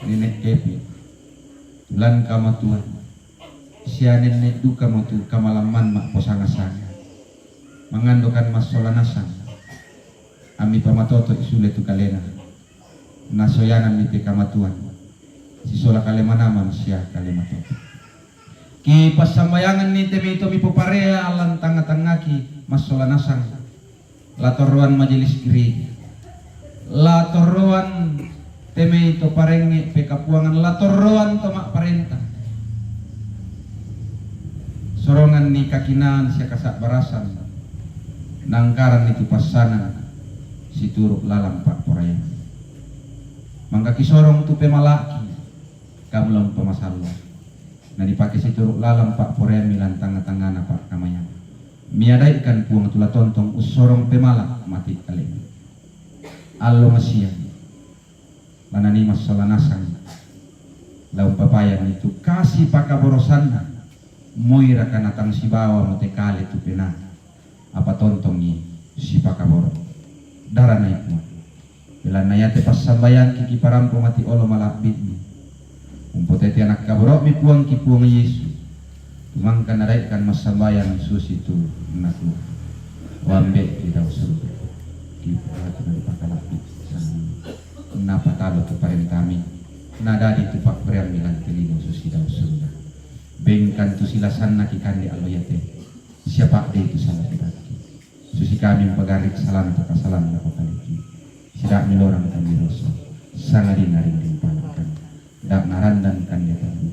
nenek kepi tulan kamatuan sia nenek duka motu kamalaman mak posanga-sanga mangandokan masolanasang ami pamatoto isule tu kalena nasoyana mite kamatuan sisola kalemanaman sia kalematoto ki pasambayangan ni temito mi poparea alan tanga-tangaki masolanasang latorwan majelis gereja latorwan temito parenge pekapuangan latorwan tomak parenta sorongan ni kakinaan sia kasak barasan nangkaran itu pasanan si turuk lalang pak poraya mangka kisorong tu pemalaki kamlong pemasallo na dipakai si turuk lalang pak poraya milan tanga-tangana pak kamaya miadaikan puang tula tontong usorong pemalak mati kalian allo masia lanani masolanasang laung papayan itu kasih pakaborosanna moira kanatang si bawa mote kali tu pena apa tontongi si pakaboro darah naik Bila nayate pas sambayan kiki parampo mati olo malapit mi. Umpoteti anak kaborok mi puang ki puang Yesus. Tumangkan naraikan mas sambayan susi tu naku. Wambe tidak surga. Di perhatian pakalapit sana. Napa talo keparin kami. Nada di tupak berian milan kelino susi daun surga. Bengkan tu silasan naki kandi aloyate. Siapa dia itu salah kita. Susi kami pagarik salam tak salam dapat kaliki. Sidak milorang kami rosso. Sangadin naring dimpanakan. Dak narandan kan dia tadi.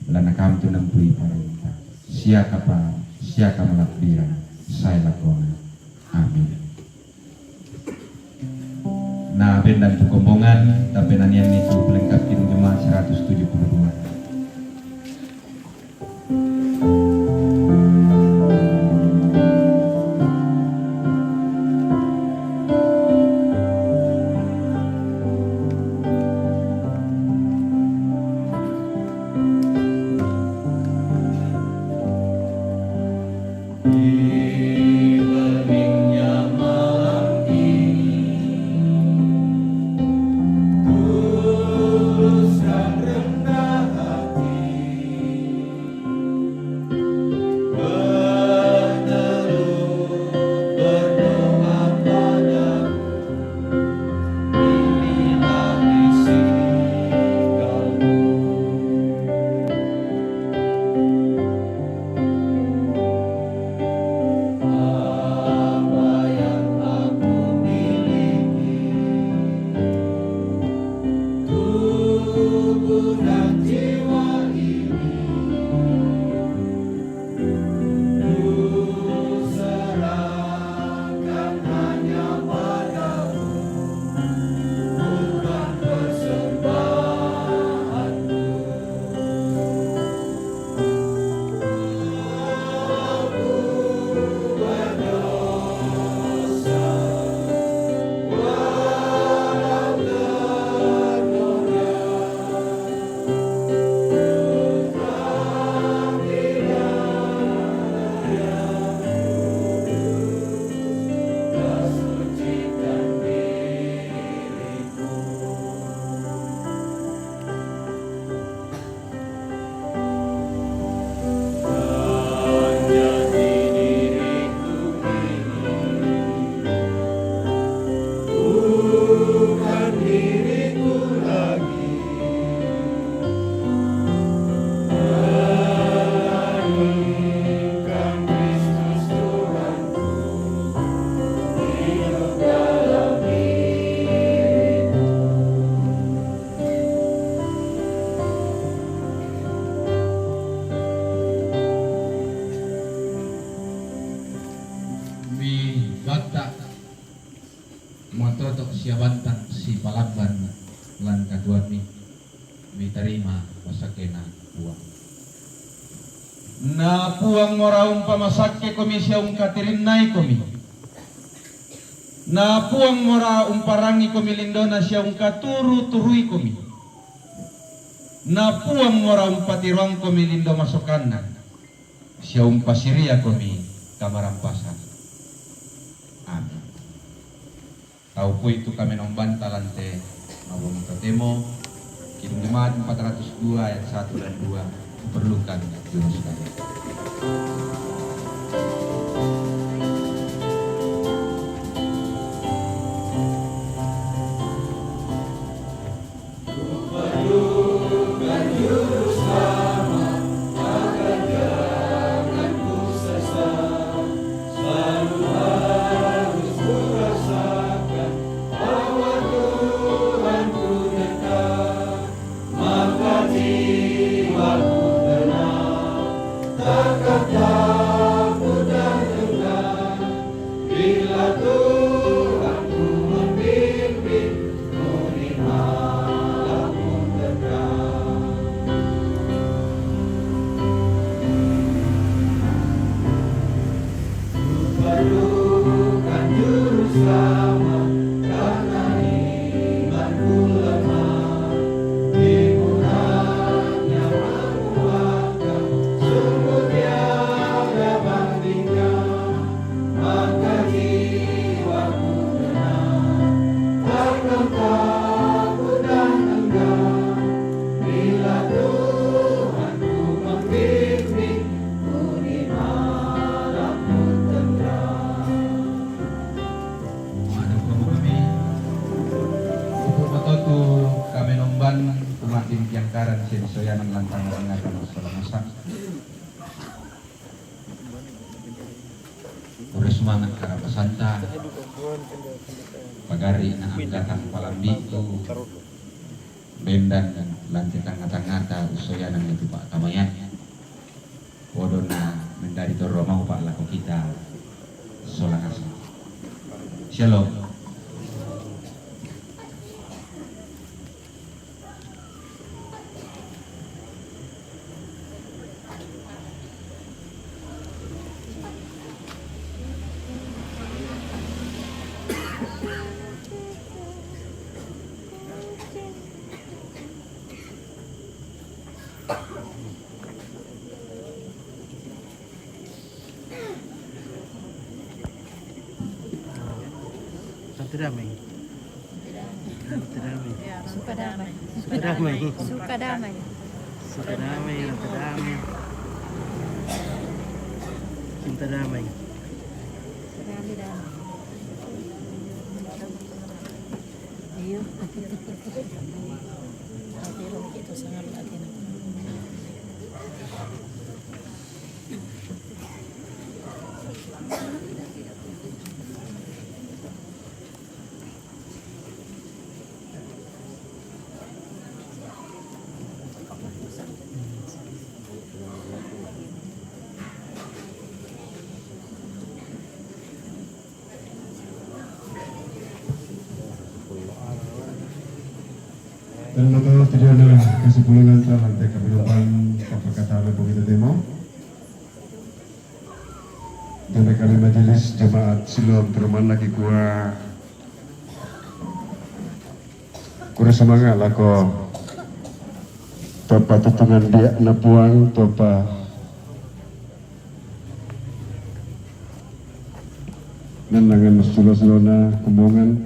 Belana kami tu nampui parenta. Siaka malakbiran. Saya lakukan. Amin. Nah, bendan tu kombongan tapi nanian itu pelengkap kidung jemaat 172. mototok siabantan si palaban lan kaduan mi tarima masakena puang na puang moraung pamasakke komi siaung katirin nai komi na puang mora umparangi komi lindona siaung katuru turui komi na puang mora umpatirang komi lindo masokanan siaung pasiria komi kamarampasan. Amin. Tau po itu kami nombanta lante mabong temo Kidung Jemaat 402 ayat 1 dan 2 diperlukan juru sekalian. Tak kata Soyanan lantang ngatan Solanasa. Ure semangat karapasanta. Pagari na anggatang palambi tu bendan lantitan ngata-ngata Soyanan itu Pak Tamayan. Wodona mendari toro mau Pak lako kita Solanasa. Shalom. Damai. Damai. Suka damai. Suka damai. Suka damai. Suka damai. Suka damai. Cinta damai. Damai damai. Iyo. Pero itu sangat latihan. Dan menurut tidak ada kesimpulan lantai kehidupan kata-kata begitu demo. Dan kali majelis jemaat Siloam teruman lagi kurang semangat lah ko topa tutungan dia napuang topa nanangan sulo-sulona kumbongan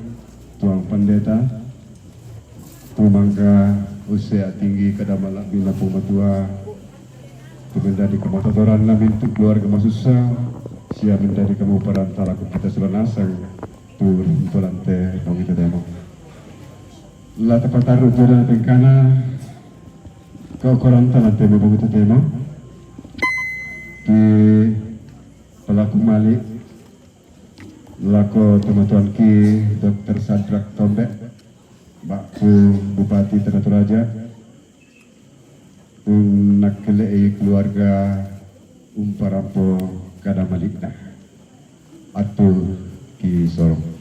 tuang pendeta Pemangka usia tinggi kadamalak bila pematua menjadi kemotoran lamin tu keluarga masusa siap menjadi kamu perantara kita selenasang turun tolante kau kita demo la tepat taruh jalan pengkana kau korang talante mau kita demo di pelaku malik lako teman-teman ki Dr. Sadrak Tombek Bakku Bupati Ternate Raja nakele keluarga Parampo Kadamalikna Atul Ki Sorong.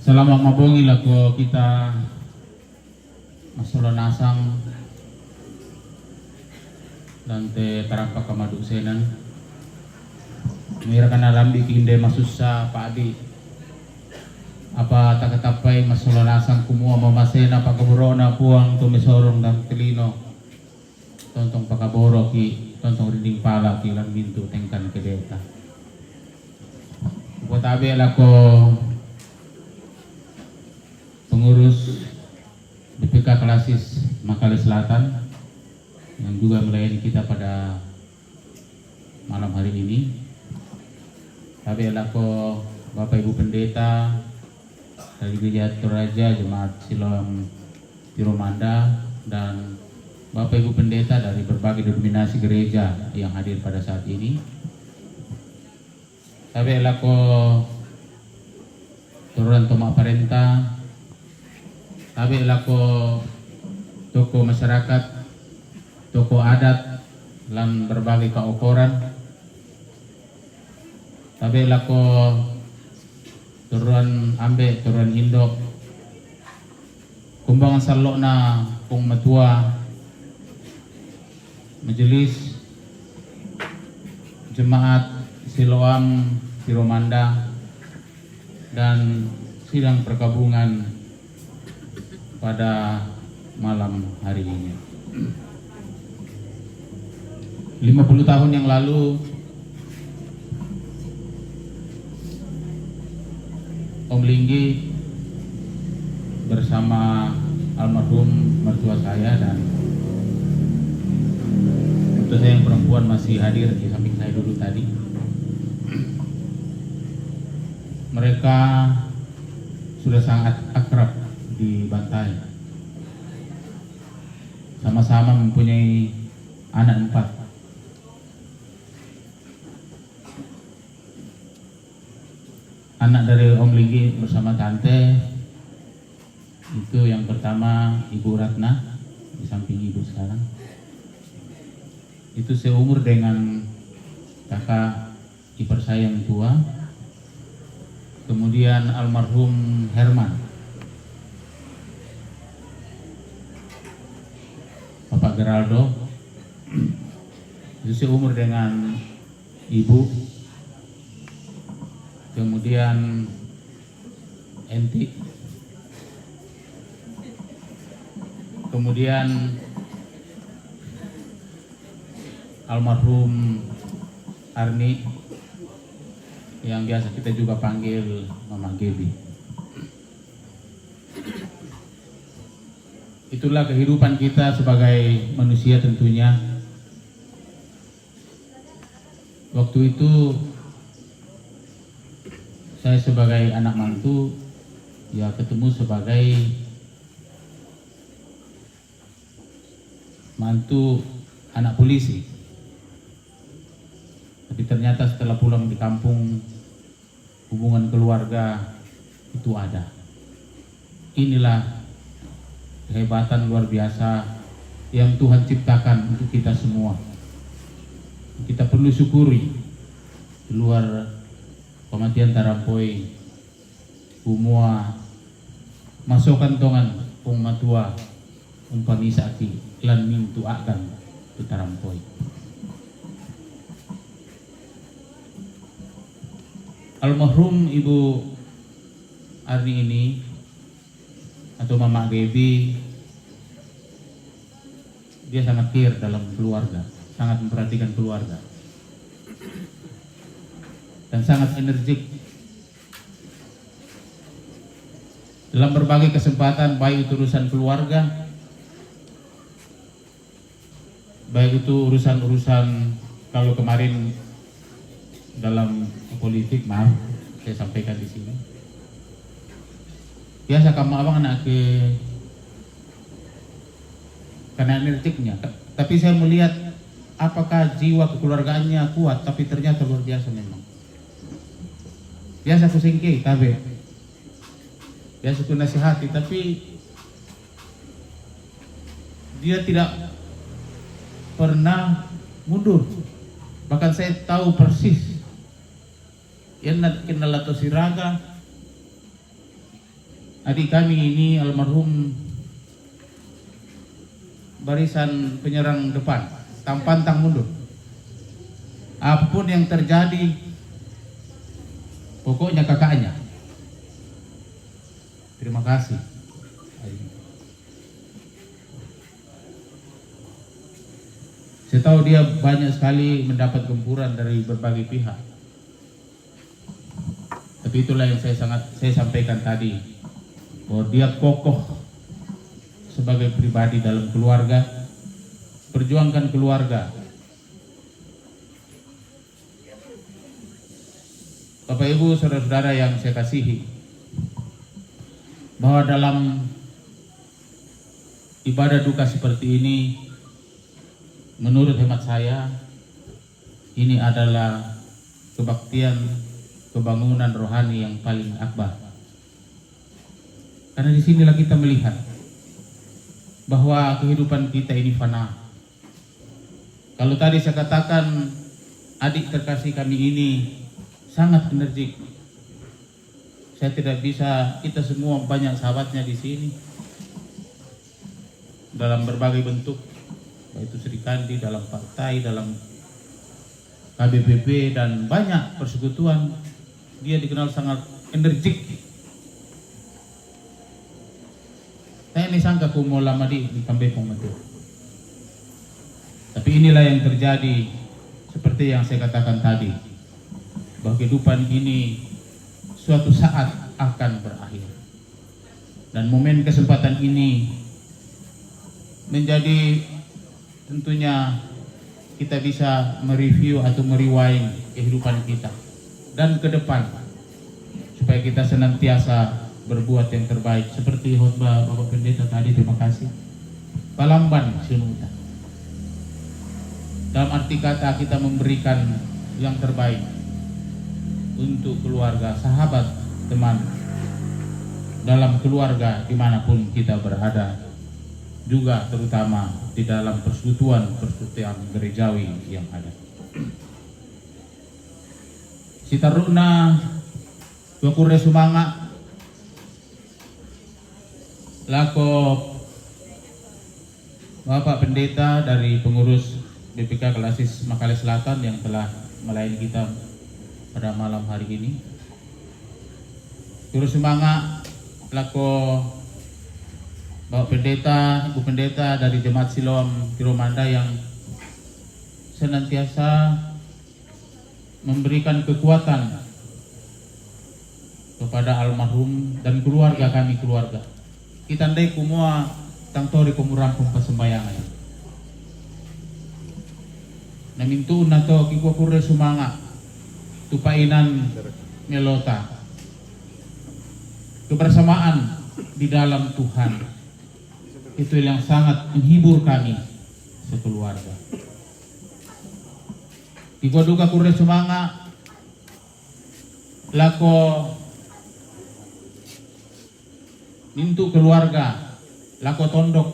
Selamat mabongi laku kita masalah nasang dan te tarampa kamaduk senan mirakan alambi kinde masusa Pak Adi apa tak ketapai masalah nasang kumua mamasena Pak Kaburona puang tumisorong dan kelino tontong pakaboro ki tontong rinding pala ki lang bintu tengkan kedeta buat abe lako pengurus BPK Klasis Makale Selatan yang juga melayani kita pada malam hari ini. Kami lako Bapak Ibu Pendeta dari Gereja Toraja Jemaat Siloam Tiromanda dan Bapak Ibu Pendeta dari berbagai denominasi gereja yang hadir pada saat ini. Kami lako Turunan Tomak Parenta, kami lako toko masyarakat, toko adat, dan berbagai kaukuran. Kami lako turuan ambe, turuan Indo, kumbangan salok na kung matua, majelis, jemaat Siloam Tiromanda, dan sidang perkabungan pada malam hari ini. 50 tahun yang lalu Om Linggi bersama almarhum mertua saya, dan tentu saya yang perempuan masih hadir di samping saya dulu tadi. Mereka sudah sangat akrab di Bantai, sama-sama mempunyai anak 4. Anak dari Om Linggi bersama tante itu yang pertama Ibu Ratna di samping ibu sekarang. Itu seumur dengan kakak ipar saya yang tua. Kemudian almarhum Herman, Bapak Geraldo, itu seumur dengan ibu. Kemudian Enti, kemudian almarhum Arni yang biasa kita juga panggil Mama Gebi. Itulah kehidupan kita sebagai manusia tentunya. Waktu itu saya sebagai anak mantu ya ketemu sebagai mantu anak polisi. Tapi ternyata setelah pulang di kampung hubungan keluarga itu ada. Inilah kehebatan luar biasa yang Tuhan ciptakan untuk kita semua. Kita perlu syukuri. Di luar pematian tarampoi kumua masukan tongan pung matua umpami sakti lan mintu akan tu tarampoi. Almarhum Ibu Arni ini atau Mama Gebi, dia sangat care dalam keluarga, sangat memperhatikan keluarga, dan sangat energik dalam berbagai kesempatan, baik itu urusan keluarga, baik itu urusan-urusan kalau kemarin dalam politik, maaf saya sampaikan di sini. Biasa kamu abang anak karena energiknya, tapi saya melihat apakah jiwa kekeluargaannya kuat, tapi ternyata luar biasa memang. Biasa aku singkir, tapi biasa aku nasihati, tapi dia tidak pernah mundur. Bahkan saya tahu persis yang kenal atau siraga adik kami ini almarhum barisan penyerang depan, tak pantang mundur. Apapun yang terjadi, pokoknya kakaknya. Terima kasih. Saya tahu dia banyak sekali mendapat gempuran dari berbagai pihak. Tapi itulah yang saya sampaikan tadi, bahwa dia kokoh sebagai pribadi dalam keluarga, perjuangkan keluarga. Bapak Ibu, saudara-saudara yang saya kasihi, bahwa dalam ibadah duka seperti ini, menurut hemat saya, ini adalah kebaktian, kebangunan rohani yang paling akbar. Karena disinilah kita melihat bahwa kehidupan kita ini fana. Kalau tadi saya katakan adik terkasih kami ini sangat energik, saya tidak bisa, kita semua banyak sahabatnya di sini dalam berbagai bentuk, yaitu Sri Kandi, dalam partai, dalam KBPP, dan banyak persekutuan. Dia dikenal sangat energik. Saya ini sangka kumo lama di Kambepong itu. Tapi inilah yang terjadi, seperti yang saya katakan tadi, bahwa kehidupan ini suatu saat akan berakhir. Dan momen kesempatan ini menjadi tentunya kita bisa mereview atau merewind kehidupan kita dan ke depan supaya kita senantiasa berbuat yang terbaik seperti khotbah Bapak Pendeta tadi. Terima kasih. Palamban sinuta. Dalam arti kata kita memberikan yang terbaik untuk keluarga, sahabat, teman, dalam keluarga dimanapun kita berada, juga terutama di dalam persekutuan gerejawi yang ada. Sitaruna wakure sumanga lako Bapak Pendeta dari pengurus BPK Klasis Makale Selatan yang telah melayani kita pada malam hari ini. Terus sumanga lako Bapak Pendeta, Ibu Pendeta dari Jemaat Siloam Kiromanda yang senantiasa memberikan kekuatan kepada almarhum dan keluarga kami, keluarga. Kita ndai kumua tangtori kumurampung pasembayangan. Namintu nato kikukure sumanga tupainan melota. Kebersamaan di dalam Tuhan itu yang sangat menghibur kami sekeluarga. Ikoduka kure sumanga lako mintu keluarga, lako tondok,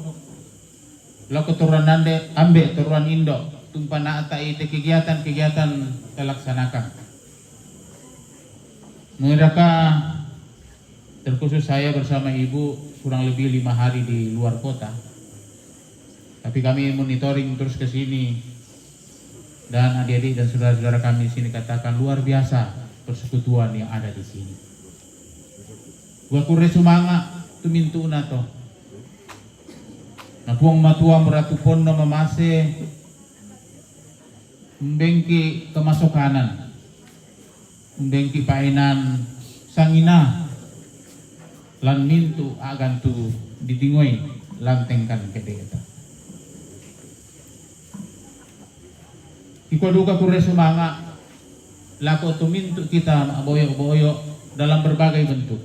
lako turuan nande ambe turuan indo tumpana ata ite kegiatan-kegiatan terlaksanakan. Mereka terkhusus saya bersama ibu kurang lebih 5 hari di luar kota, tapi kami monitoring terus ke sini dan adik-adik dan saudara-saudara kami di sini katakan luar biasa persekutuan yang ada di sini. Gua kure sumanga tumintu nato. Napuang matua meratu pondo mamase mbengki kemasokanan, mbengki painan sangina lan mintu agantu didingoy lantengkan kedeta. Ikoduka kure sumanga lako tumintu kita aboyo-boyo dalam berbagai bentuk.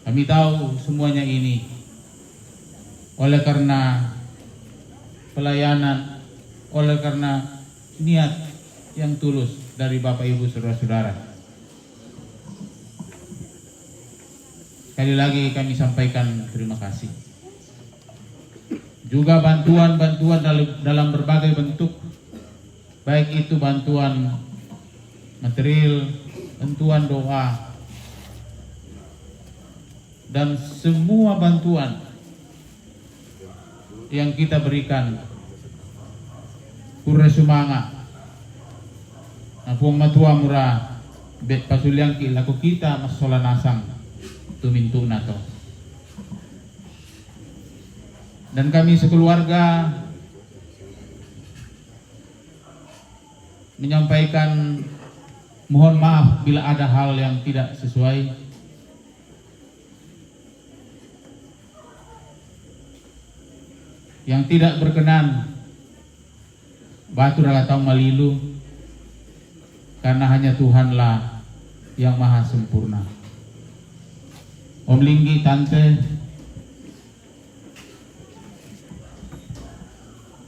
Kami tahu semuanya ini oleh karena pelayanan, oleh karena niat yang tulus dari Bapak Ibu saudara-saudara. Sekali lagi kami sampaikan terima kasih. Juga bantuan-bantuan dalam berbagai bentuk, baik itu bantuan material, bantuan doa, dan semua bantuan yang kita berikan kure sumanga napung matua murah bet pasuliang ki laku kita masola nasang tumintu nato. Dan kami sekeluarga menyampaikan mohon maaf bila ada hal yang tidak sesuai. Yang tidak berkenan batu ragatang malilu, karena hanya Tuhanlah yang maha sempurna. Om Linggi, Tante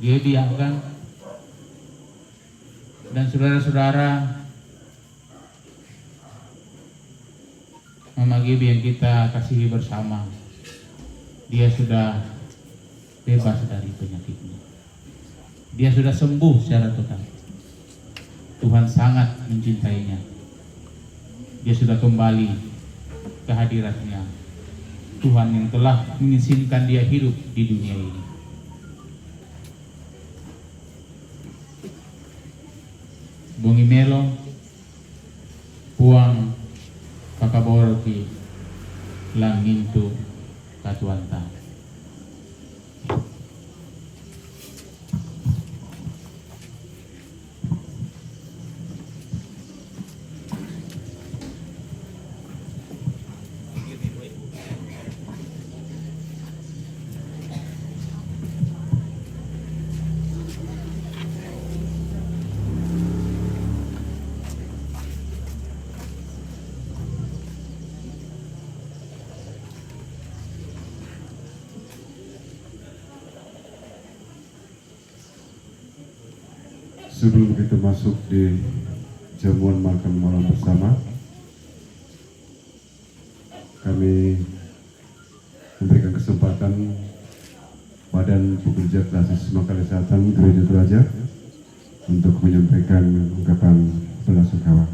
Gedi Agang dan saudara-saudara Mama Gebi yang kita kasihi bersama, dia sudah bebas dari penyakitnya. Dia sudah sembuh secara total. Tuhan sangat mencintainya. Dia sudah kembali ke hadiratnya. Tuhan yang telah mengizinkan dia hidup di dunia ini. Bongi Melo, Puang Pakaborki, Langintu Katuanta. Sebelum kita masuk di jamuan makan malam bersama, kami memberikan kesempatan Badan Pekerja Klasis Makalle Selatan Gereja Toraja untuk menyampaikan ungkapan belasungkawa.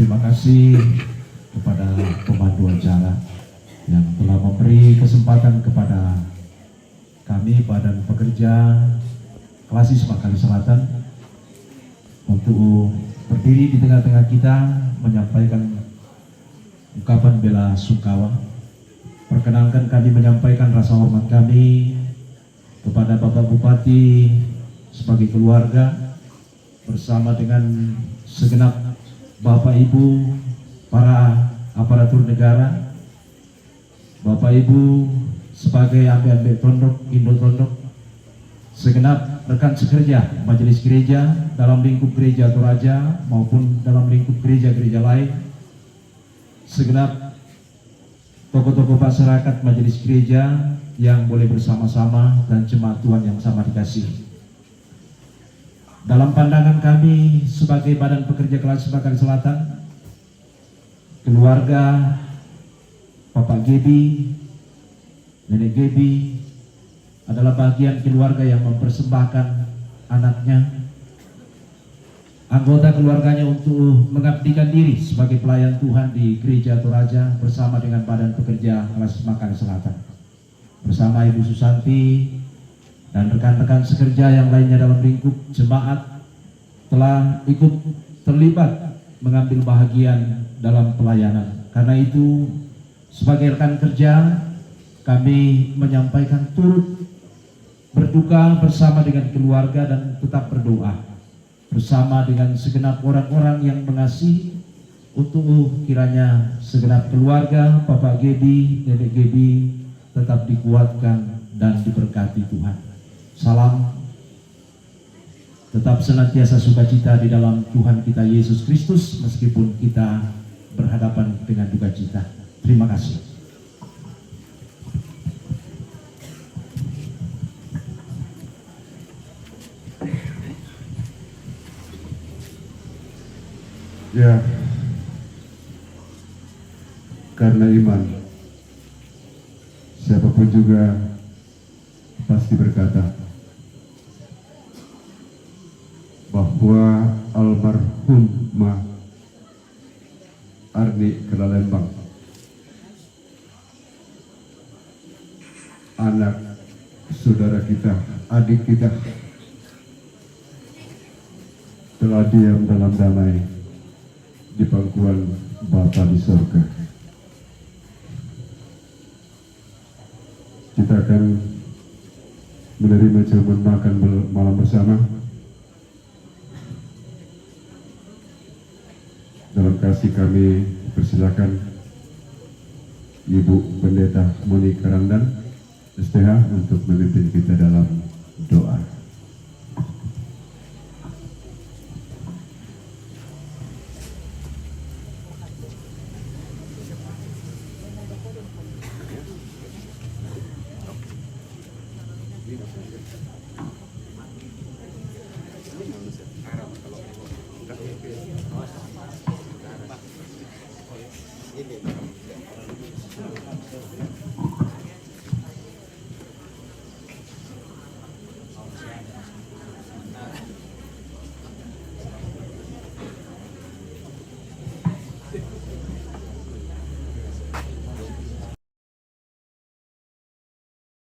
Terima kasih kepada pemandu acara yang telah memberi kesempatan kepada kami Badan Pekerja Klasis Makalle Selatan untuk berdiri di tengah-tengah kita menyampaikan ungkapan bela sungkawa. Perkenankan kami menyampaikan rasa hormat kami kepada Bapak Bupati sebagai keluarga bersama dengan segenap Bapak Ibu para aparatur negara, Bapak Ibu sebagai ambe-ambe tondok, Indo tondok, segenap rekan sekerja majelis gereja dalam lingkup gereja Toraja maupun dalam lingkup gereja-gereja lain, segenap tokoh-tokoh masyarakat majelis gereja yang boleh bersama-sama dan jemaat Tuhan yang sama dikasihi. Dalam pandangan kami sebagai Badan Pekerja Klasis Makalle Selatan, keluarga Bapak Gebi, Nenek Gebi adalah bagian keluarga yang mempersembahkan anaknya, anggota keluarganya untuk mengabdikan diri sebagai pelayan Tuhan di Gereja Toraja bersama dengan Badan Pekerja Klasis Makalle Selatan. Bersama Ibu Susanti dan rekan-rekan sekerja yang lainnya dalam lingkup jemaat telah ikut terlibat mengambil bahagian dalam pelayanan. Karena itu sebagai rekan kerja kami menyampaikan turut berduka bersama dengan keluarga dan tetap berdoa bersama dengan segenap orang-orang yang mengasihi untuk kiranya segenap keluarga Bapak Gebi, Nenek Gebi tetap dikuatkan dan diberkati Tuhan. Salam, tetap senantiasa sukacita di dalam Tuhan kita Yesus Kristus meskipun kita berhadapan dengan duka cita. Terima kasih. Ya, karena iman, siapapun juga pasti berkata bahwa almarhumah Arni Kala Lembang, anak saudara kita, adik kita, telah diam dalam damai di pangkuan Bapa di surga. Kita akan menerima jamuan makan malam bersama. Dalam kasih kami persilakan Ibu Pendeta Monika Ramdan STH untuk memimpin kita dalam doa. Ini